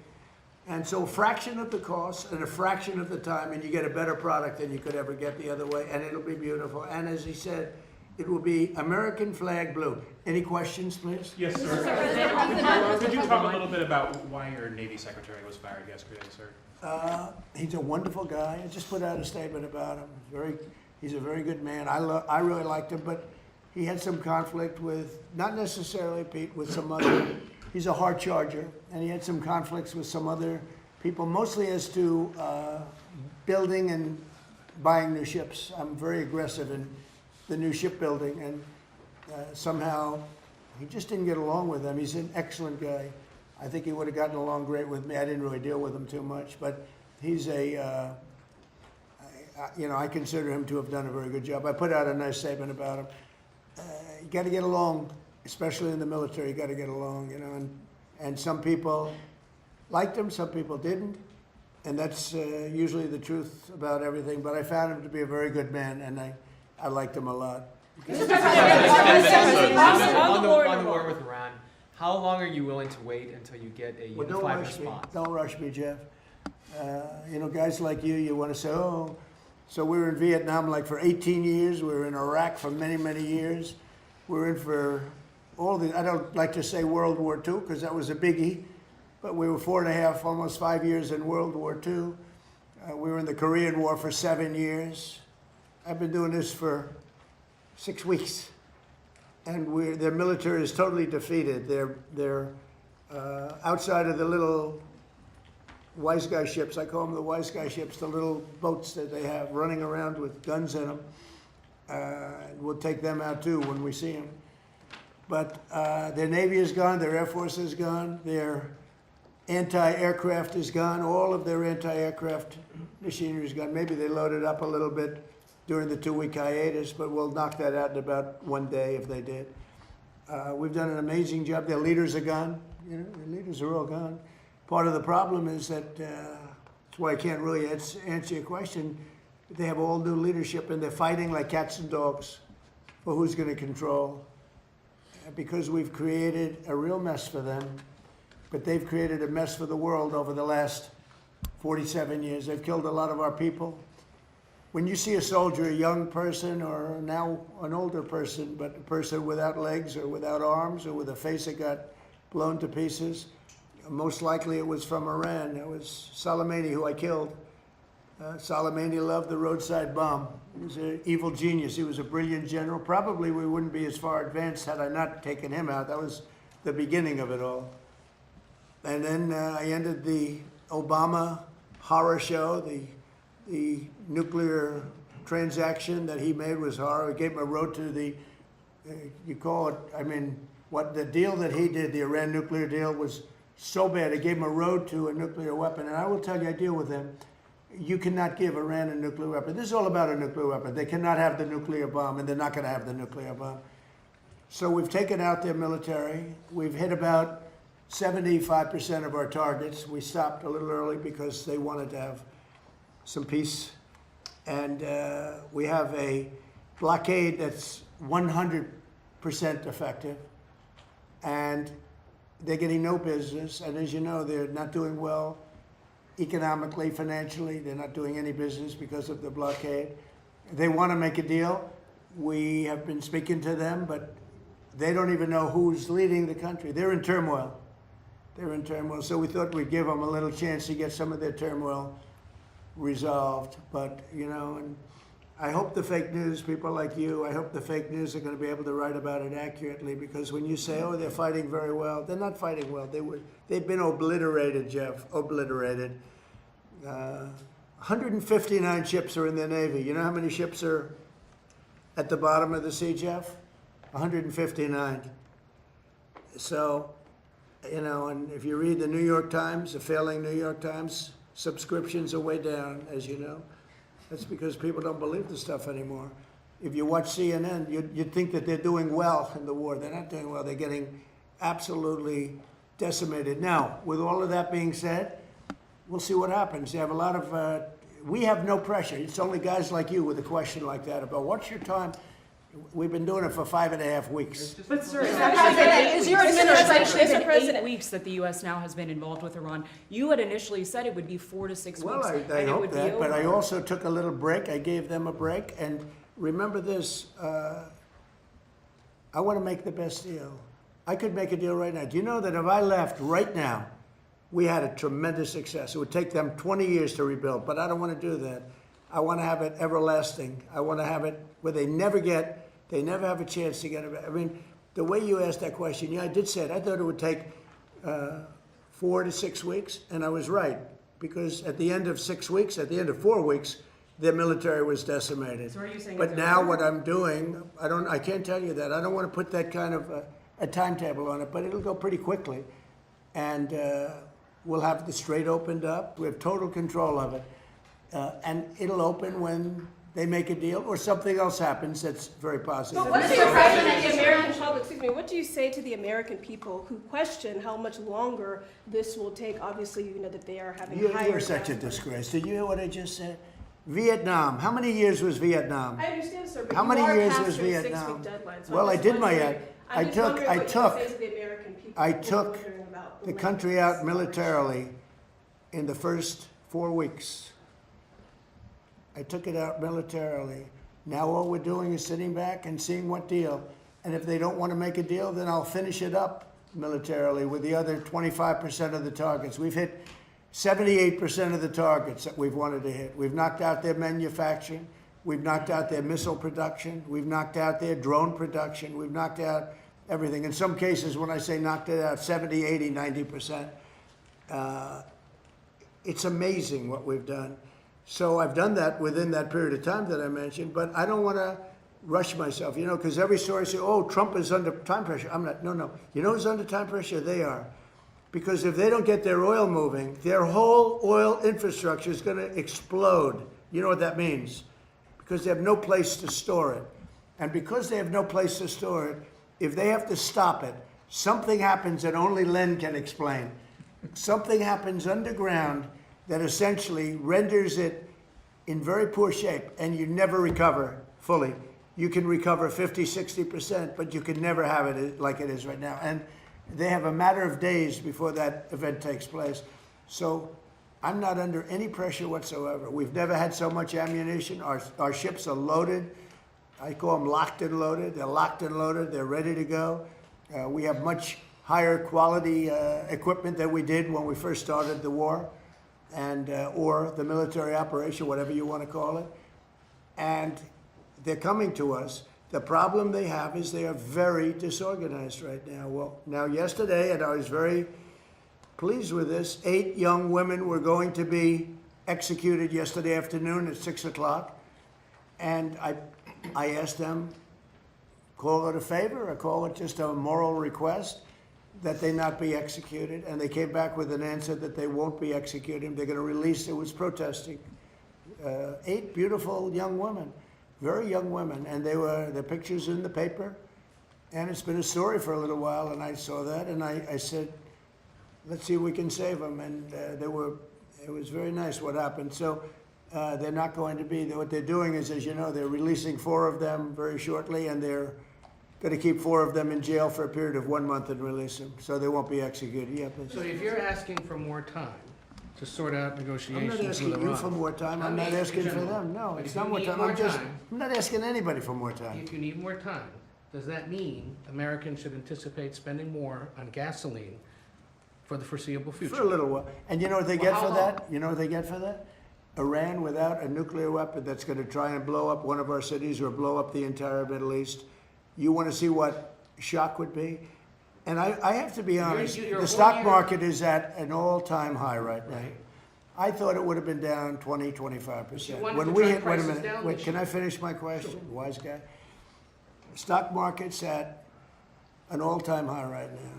And so a fraction of the cost and a fraction of the time, and you get a better product than you could ever get the other way, and it'll be beautiful. And as he said, it will be American flag blue. Any questions, please? Yes, sir. Could you talk a little bit about why your Navy Secretary was fired yesterday, sir? He's a wonderful guy. I just put out a statement about him. He's a very good man. I really liked him, but he had some conflict with, not necessarily Pete, with some other, he's a hard charger, and he had some conflicts with some other people, mostly as to building and buying new ships. I'm very aggressive in the new shipbuilding, and somehow he just didn't get along with them. He's an excellent guy. I think he would have gotten along great with me. I didn't really deal with him too much, but he's I consider him to have done a very good job. I put out a nice statement about him. You got to get along, especially in the military. You got to get along, you know. And some people liked him, some people didn't, and that's usually the truth about everything. But I found him to be a very good man, and I liked him a lot. On the war with Iran, how long are you willing to wait until you get a unified response? Don't rush me, Jeff. Guys like you want to say, oh. So we were in Vietnam like for 18 years. We were in Iraq for many, many years. We were in for I don't like to say World War II because that was a biggie, but we were 4.5, almost 5 years in World War II. We were in the Korean War for 7 years. I've been doing this for 6 weeks. And their military is totally defeated. They're outside of the little wise guy ships. I call them the wise guy ships, the little boats that they have running around with guns in them. We'll take them out too when we see them. But their Navy is gone, their Air Force is gone, their anti-aircraft is gone, all of their anti-aircraft machinery is gone. Maybe they loaded up a little bit during the 2-week hiatus, but we'll knock that out in about 1 day if they did. We've done an amazing job. Their leaders are gone. You know, their leaders are all gone. Part of the problem is that, that's why I can't really answer your question. They have all new leadership and they're fighting like cats and dogs for who's going to control. Because we've created a real mess for them, but they've created a mess for the world over the last 47 years. They've killed a lot of our people. When you see a soldier, a young person, or now an older person, but a person without legs or without arms or with a face that got blown to pieces, most likely it was from Iran. It was Soleimani who I killed. Soleimani loved the roadside bomb. He was an evil genius. He was a brilliant general. Probably we wouldn't be as far advanced had I not taken him out. That was the beginning of it all. And then I ended the Obama horror show. The nuclear transaction that he made was horror. It gave him a road to what the deal that he did, the Iran nuclear deal, was so bad. It gave him a road to a nuclear weapon. And I will tell you, I deal with him. You cannot give Iran a nuclear weapon. This is all about a nuclear weapon. They cannot have the nuclear bomb, and they're not going to have the nuclear bomb. So we've taken out their military. We've hit about 75% of our targets. We stopped a little early because they wanted to have some peace. And we have a blockade that's 100% effective, and they're getting no business. And as you know, they're not doing well economically, financially. They're not doing any business because of the blockade. They want to make a deal. We have been speaking to them, but they don't even know who's leading the country. They're in turmoil. They're in turmoil. So we thought we'd give them a little chance to get some of their turmoil resolved. But, you know, and I hope the fake news, people like you, I hope the fake news are going to be able to write about it accurately, because when you say, oh, they're fighting very well, they're not fighting well. They've been obliterated, Jeff, obliterated. 159 ships are in their Navy. You know how many ships are at the bottom of the sea, Jeff? 159. So, you know, and if you read the New York Times, the failing New York Times, subscriptions are way down, as you know. That's because people don't believe the stuff anymore. If you watch CNN, you'd think that they're doing well in the war. They're not doing well. They're getting absolutely decimated. Now, with all of that being said, we'll see what happens. They have a lot of, we have no pressure. It's only guys like you with a question like that about what's your time. We've been doing it for 5.5 weeks. But sir, Is your administration, it's Mr. been President? 8 weeks that the U.S. now has been involved with Iran. You had initially said it would be 4 to 6 Well, weeks, I and it hope would be that, but I over. also took a little break. I gave them a break. And remember this, I want to make the best deal. I could make a deal right now. Do you know that if I left right now, we had a tremendous success. It would take them 20 years to rebuild, but I don't want to do that. I want to have it everlasting. I want to have it where they never have a chance to get it. I mean, the way you asked that question, yeah, I did say it. I thought it would take 4 to 6 weeks, and I was right, because at the end of 6 weeks, at the end of 4 weeks, their military was decimated. So are you saying But it's now over? what I'm doing, I can't tell you that. I don't want to put that kind of a timetable on it, but it'll go pretty quickly. And we'll have the strait opened up. We have total control of it. And it'll open when they make a deal or something else happens that's very positive. But what do you say to the American public, excuse me, what do you say to the American people who question how much longer this will take? Obviously, you know that they are having higher You're such a gas disgrace. Did you hear what I just said? Vietnam. How many years was Vietnam? I understand, sir, but How you many are years past was your Vietnam? 6-week deadline, so Well, I'm I just did my wondering- I I'm just took wondering what you I say to the American people I who are took wondering about the length country of out this militarily in the first 4 weeks. I took it out militarily. Now all we're doing is sitting back and seeing what deal. And if they don't want to make a deal, then I'll finish it up militarily with the other 25% of the targets. We've hit 78% of the targets that we've wanted to hit. We've knocked out their manufacturing. We've knocked out their missile production. We've knocked out their drone production. We've knocked out everything. In some cases, when I say knocked it out, 70, 80, 90%. It's amazing what we've done. So I've done that within that period of time that I mentioned, but I don't want to rush myself, you know, because every story says, oh, Trump is under time pressure. I'm not, no. You know who's under time pressure? They are. Because if they don't get their oil moving, their whole oil infrastructure is going to explode. You know what that means? Because they have no place to store it. And because they have no place to store it, if they have to stop it, something happens that only Len can explain. Something happens underground that essentially renders it in very poor shape, and you never recover fully. You can recover 50, 60%, but you can never have it like it is right now. And they have a matter of days before that event takes place. So I'm not under any pressure whatsoever. We've never had so much ammunition. Our ships are loaded. I call them locked and loaded. They're locked and loaded. They're ready to go. We have much higher quality equipment than we did when we first started the war, and or the military operation, whatever you want to call it. And they're coming to us. The problem they have is they are very disorganized right now. Well, now yesterday, and I was very pleased with this, 8 young women were going to be executed yesterday afternoon at 6 o'clock. And I asked them, call it a favor or call it just a moral request that they not be executed. And they came back with an answer that they won't be executed. They're going to release, it was protesting. 8 beautiful young women, very young women. And their pictures in the paper. And it's been a story for a little while, and I saw that. And I said, let's see if we can save them. And it was very nice what happened. So they're not going to be, what they're doing is, as you know, they're releasing 4 of them very shortly, and they're going to keep 4 of them in jail for a period of 1 month and release them, so they won't be executed. Yeah, please. So if you're asking for more time to sort out I'm negotiations not with asking you Iran, for more time. I'm I not mean, asking for general. them. No, But it's if not you more need time. more I'm just, time- I'm not asking anybody for more time. if you need more time, does that mean Americans should anticipate spending more on gasoline for the foreseeable future? For a little while. And you know what they Well, get how for long? that? You know what they get for that? Iran without a nuclear weapon that's going to try and blow up one of our cities or blow up the entire Middle East. You want to see what shock would be? And I have to be honest, you're the stock 1 year- market is at an all-time high right now. I thought it would have been down 20, 25%. wanted When to we drive hit, wait a prices minute, down wait, this can year. I finish my question? Wise guy. Stock market's at an all-time high right now.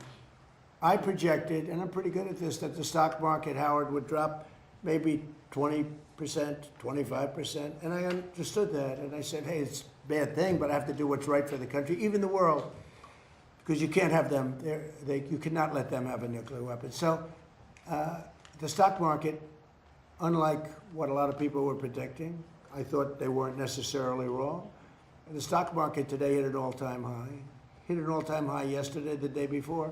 I projected, and I'm pretty good at this, that the stock market, Howard, would drop maybe 20%, 25%, and I understood that, and I said, hey, it's a bad thing, but I have to do what's right for the country, even the world, because you can't have them, you cannot let them have a nuclear weapon. So the stock market, unlike what a lot of people were predicting, I thought they weren't necessarily wrong. The stock market today hit an all-time high. Hit an all-time high yesterday, the day before,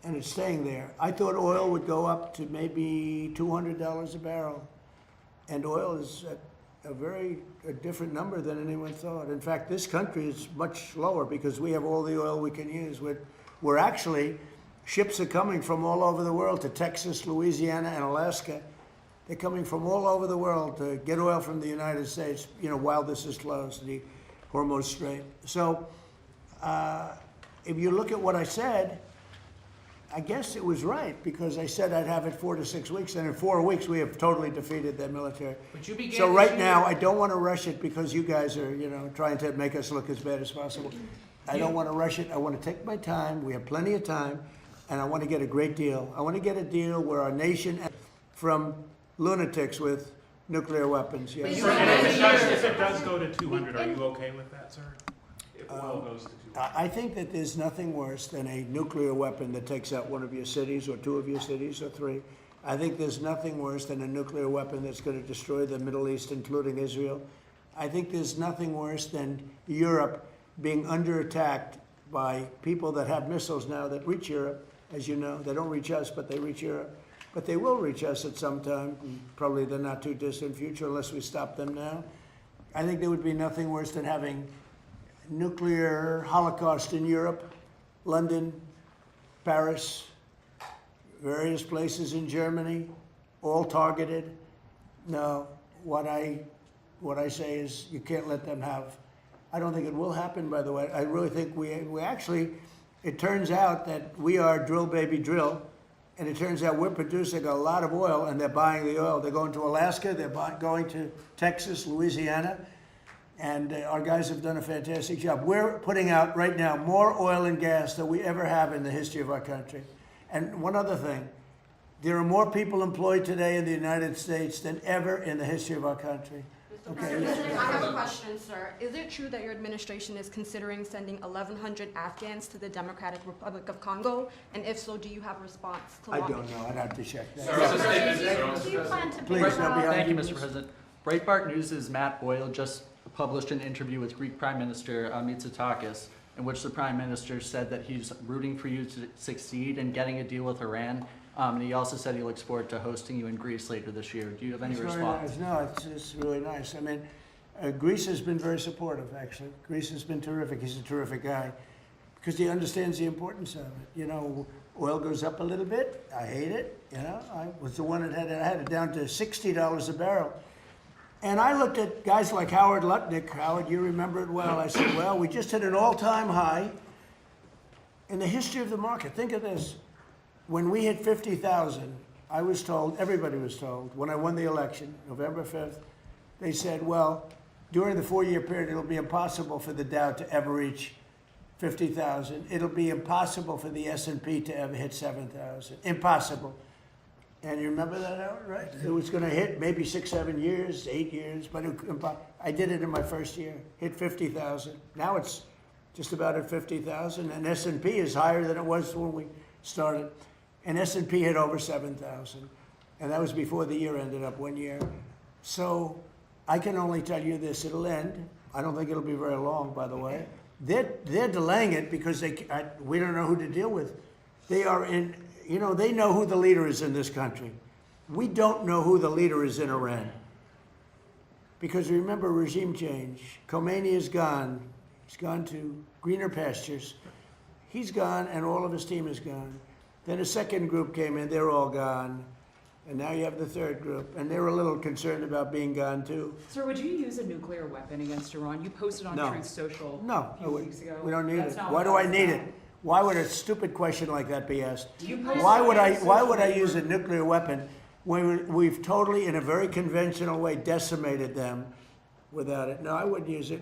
and it's staying there. I thought oil would go up to maybe $200 a barrel, and oil is at a different number than anyone thought. In fact, this country is much lower because we have all the oil we can use. We're actually, ships are coming from all over the world to Texas, Louisiana, and Alaska. They're coming from all over the world to get oil from the United States, while this is closed, the Hormuz Strait. So if you look at what I said, I guess it was right, because I said I'd have it 4 to 6 weeks, and in 4 weeks we have totally defeated their military. But you began So this right year- now, I don't want to rush it because you guys are, trying to make us look as bad as possible. I don't want to rush it. I want to take my time. We have plenty of time, and I want to get a great deal. I want to get a deal where our nation, from lunatics with nuclear weapons. Yes. And if it does go to 200, are you okay with that, sir? If oil goes to 200? I think that there's nothing worse than a nuclear weapon that takes out one of your cities or 2 of your cities or 3. I think there's nothing worse than a nuclear weapon that's going to destroy the Middle East, including Israel. I think there's nothing worse than Europe being under attack by people that have missiles now that reach Europe. As you know, they don't reach us, but they reach Europe. But they will reach us at some time, probably the not too distant future, unless we stop them now. I think there would be nothing worse than having nuclear holocaust in Europe, London, Paris, various places in Germany, all targeted. No, what I say is you can't let them have. I don't think it will happen, by the way. I really think we actually, it turns out that we are drill baby drill, and it turns out we're producing a lot of oil, and they're buying the oil. They're going to Alaska, they're going to Texas, Louisiana, and our guys have done a fantastic job. We're putting out right now more oil and gas than we ever have in the history of our country. And one other thing, there are more people employed today in the United States than ever in the history of our country. Mr. President, I have a question, sir. Is it true that your administration is considering sending 1,100 Afghans to the Democratic Republic of Congo? And if so, do you have a response to I launch? don't know, I'd have to check that. Do you plan to Please, bring no, about- behind Thank you, you, Mr. please. President. Breitbart News' Matt Boyle just published an interview with Greek Prime Minister Mitsotakis, in which the Prime Minister said that he's rooting for you to succeed in getting a deal with Iran. And he also said he looks forward to hosting you in Greece later this year. Do you have any It's very response? nice. No, it's really nice. I mean, Greece has been very supportive, actually. Greece has been terrific. He's a terrific guy because he understands the importance of it. Oil goes up a little bit. I hate it. I was the one that had it down to $60 a barrel. And I looked at guys like Howard Lutnick. Howard, you remember it well. I said, well, we just hit an all-time high in the history of the market. Think of this. When we hit 50,000, I was told, everybody was told, when I won the election, November 5th, they said, well, during the 4-year period, it'll be impossible for the Dow to ever reach 50,000. It'll be impossible for the S&P to ever hit 7,000. Impossible. And you remember that, Howard, right? It was going to hit maybe 6, 7 years, 8 years, but I did it in my first year, hit 50,000. Now it's just about at 50,000, and S&P is higher than it was when we started. And S&P hit over 7,000, and that was before the year ended up 1 year. So I can only tell you this, it'll end. I don't think it'll be very long, by the way. They're delaying it because we don't know who to deal with. They are in, they know who the leader is in this country. We don't know who the leader is in Iran. Because remember, regime change. Khomeini is gone. He's gone to greener pastures. He's gone, and all of his team is gone. Then a second group came in. They're all gone. And now you have the third group, and they're a little concerned about being gone too. Sir, would you use a nuclear weapon against Iran? You posted on No. Truth Social No, a few weeks ago. we don't need That's it. not Why what do I that's need about. it? Why would a stupid question like that be asked? You posted Why would on I? Truth Why would I Social. use a nuclear weapon when we've totally, in a very conventional way, decimated them without it? No, I wouldn't use it.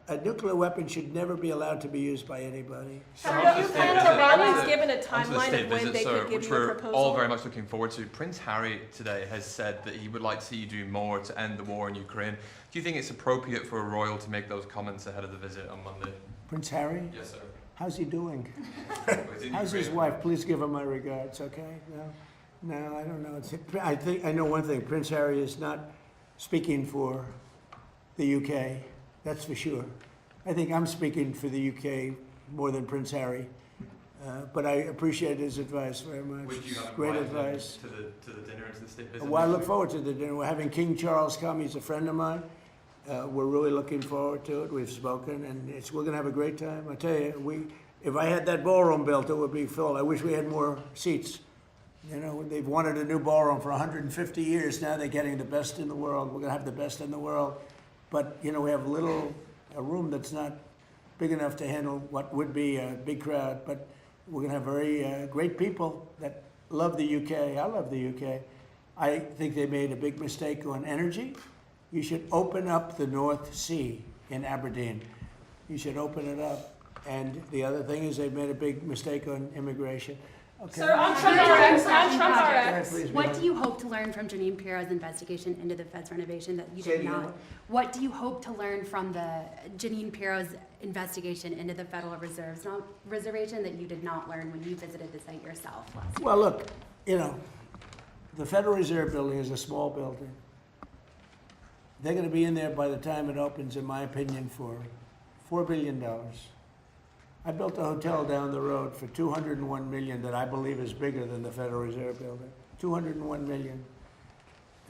A nuclear weapon should never be allowed to be used by anybody. So do you plan to run? He's given a Onto the timeline state of when visit, they sir, could give which you a we're proposal. all very much looking forward to. Prince Harry today has said that he would like to see you do more to end the war in Ukraine. Do you think it's appropriate for a royal to make those comments ahead of the visit on Monday? Prince Harry? Yes, sir. How's he doing? He's in How's his Ukraine. wife? Please give him my regards, okay? No, I don't know. I know one thing. Prince Harry is not speaking for the UK. That's for sure. I think I'm speaking for the UK more than Prince Harry. But I appreciate his advice very much. Would you have Great invited him advice. to the dinner and to the state visit? Well, I next look week? forward to the dinner. We're having King Charles come. He's a friend of mine. We're really looking forward to it. We've spoken, and we're going to have a great time. I tell you, if I had that ballroom built, it would be filled. I wish we had more seats. They've wanted a new ballroom for 150 years. Now they're getting the best in the world. We're going to have the best in the world. But, we have a room that's not big enough to handle what would be a big crowd. But we're going to have very great people that love the UK. I love the UK. I think they made a big mistake on energy. You should open up the North Sea in Aberdeen. You should open it up. And the other thing is they've made a big mistake on immigration. Okay. Sir, on Trump RX, Go ahead, please, What ma'am. do you hope to learn from Janine Pirro's investigation into the Fed's renovation that you Say it did again, not? What do you hope to learn from the Janine Pirro's investigation into the Federal Reservation that you did not learn when you visited the site yourself last year? Well, look, the Federal Reserve Building is a small building. They're going to be in there by the time it opens, in my opinion, for $4 billion. I built a hotel down the road for $201 million that I believe is bigger than the Federal Reserve Building. $201 million.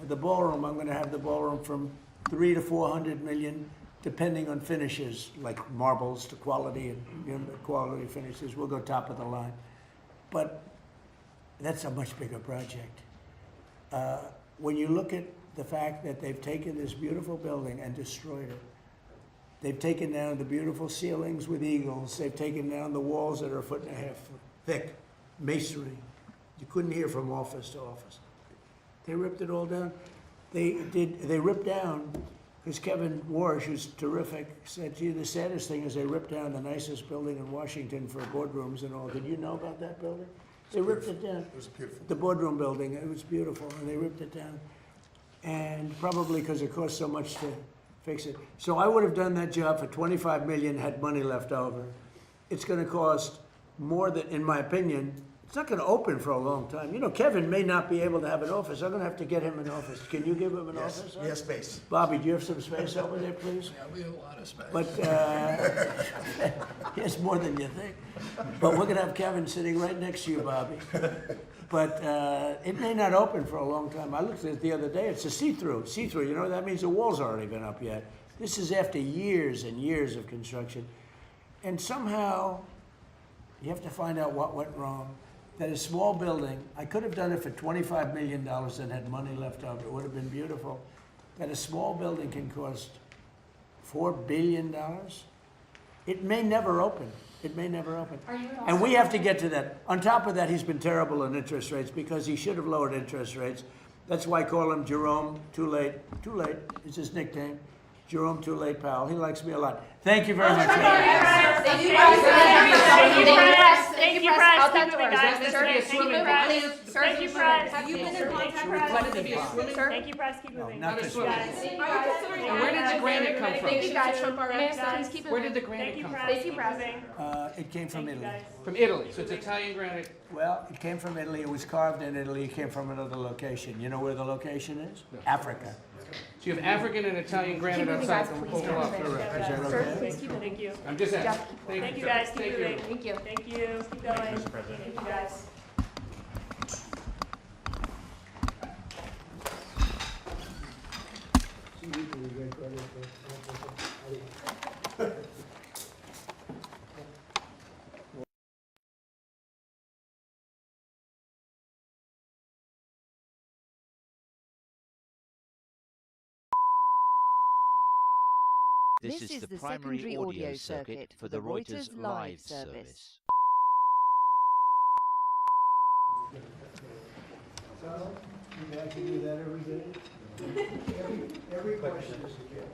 The ballroom, I'm going to have the ballroom from $300 to $400 million, depending on finishes, like marbles to quality and quality finishes. We'll go top of the line. But that's a much bigger project. When you look at the fact that they've taken this beautiful building and destroyed it, they've taken down the beautiful ceilings with eagles. They've taken down the walls that are 1.5 feet thick, masonry. You couldn't hear from office to office. They ripped it all down. They ripped down, because Kevin Warsh, who's terrific, said, gee, the saddest thing is they ripped down the nicest building in Washington for boardrooms and all. Did you know about that building? They ripped it down. It was beautiful. The boardroom building, it was beautiful, and they ripped it down. And probably because it cost so much to fix it. So I would have done that job for $25 million had money left over. It's going to cost more than, in my opinion, it's not going to open for a long time. Kevin may not be able to have an office. I'm going to have to get him an office. Can you give him an office? He has space. Bobby, do you have some space over there, please? Yeah, we have a lot of space. But he has more than you think. But we're going to have Kevin sitting right next to you, Bobby. But it may not open for a long time. I looked at it the other day. It's a see-through. See-through, that means the wall's already been up yet. This is after years and years of construction. And somehow, you have to find out what went wrong. That a small building, I could have done it for $25 million and had money left over. It would have been beautiful. That a small building can cost $4 billion. It may never open. It may never open. And we have to get to that. On top of that, he's been terrible on interest rates because he should have lowered interest rates. That's why I call him Jerome Too Late. Too Late is his nickname. Jerome Too Late Powell. He likes me a lot. Thank you very much. Thank you, press. Thank you, press. Out that Keep door. moving, guys. Is there a Thank you, swimming press. pool? Thank you, press. Have you been in contact Sure. with Let it the be fine. swimming? Thank you, press. Keep moving. Not this one. Guys. And where did the granite come from? Thank you, guys. Trump RX. Please keep Where moving. did the granite come from? Thank you, press. It came from Italy. From Italy, so it's Italian granite. Well, it came from Italy. It was carved in Italy. It came from another location. You know where the location is? Africa. So you have African and Italian granite outside. Don't pull them up. Sir, please keep thank you. I'm just asking. Thank you guys, keep Thank you. moving. Thank you. Thank you, keep going. Mr. President. Thank you guys. This is the primary audio circuit for the Reuters live service. So, you guys can do that every day? Every question is a kid.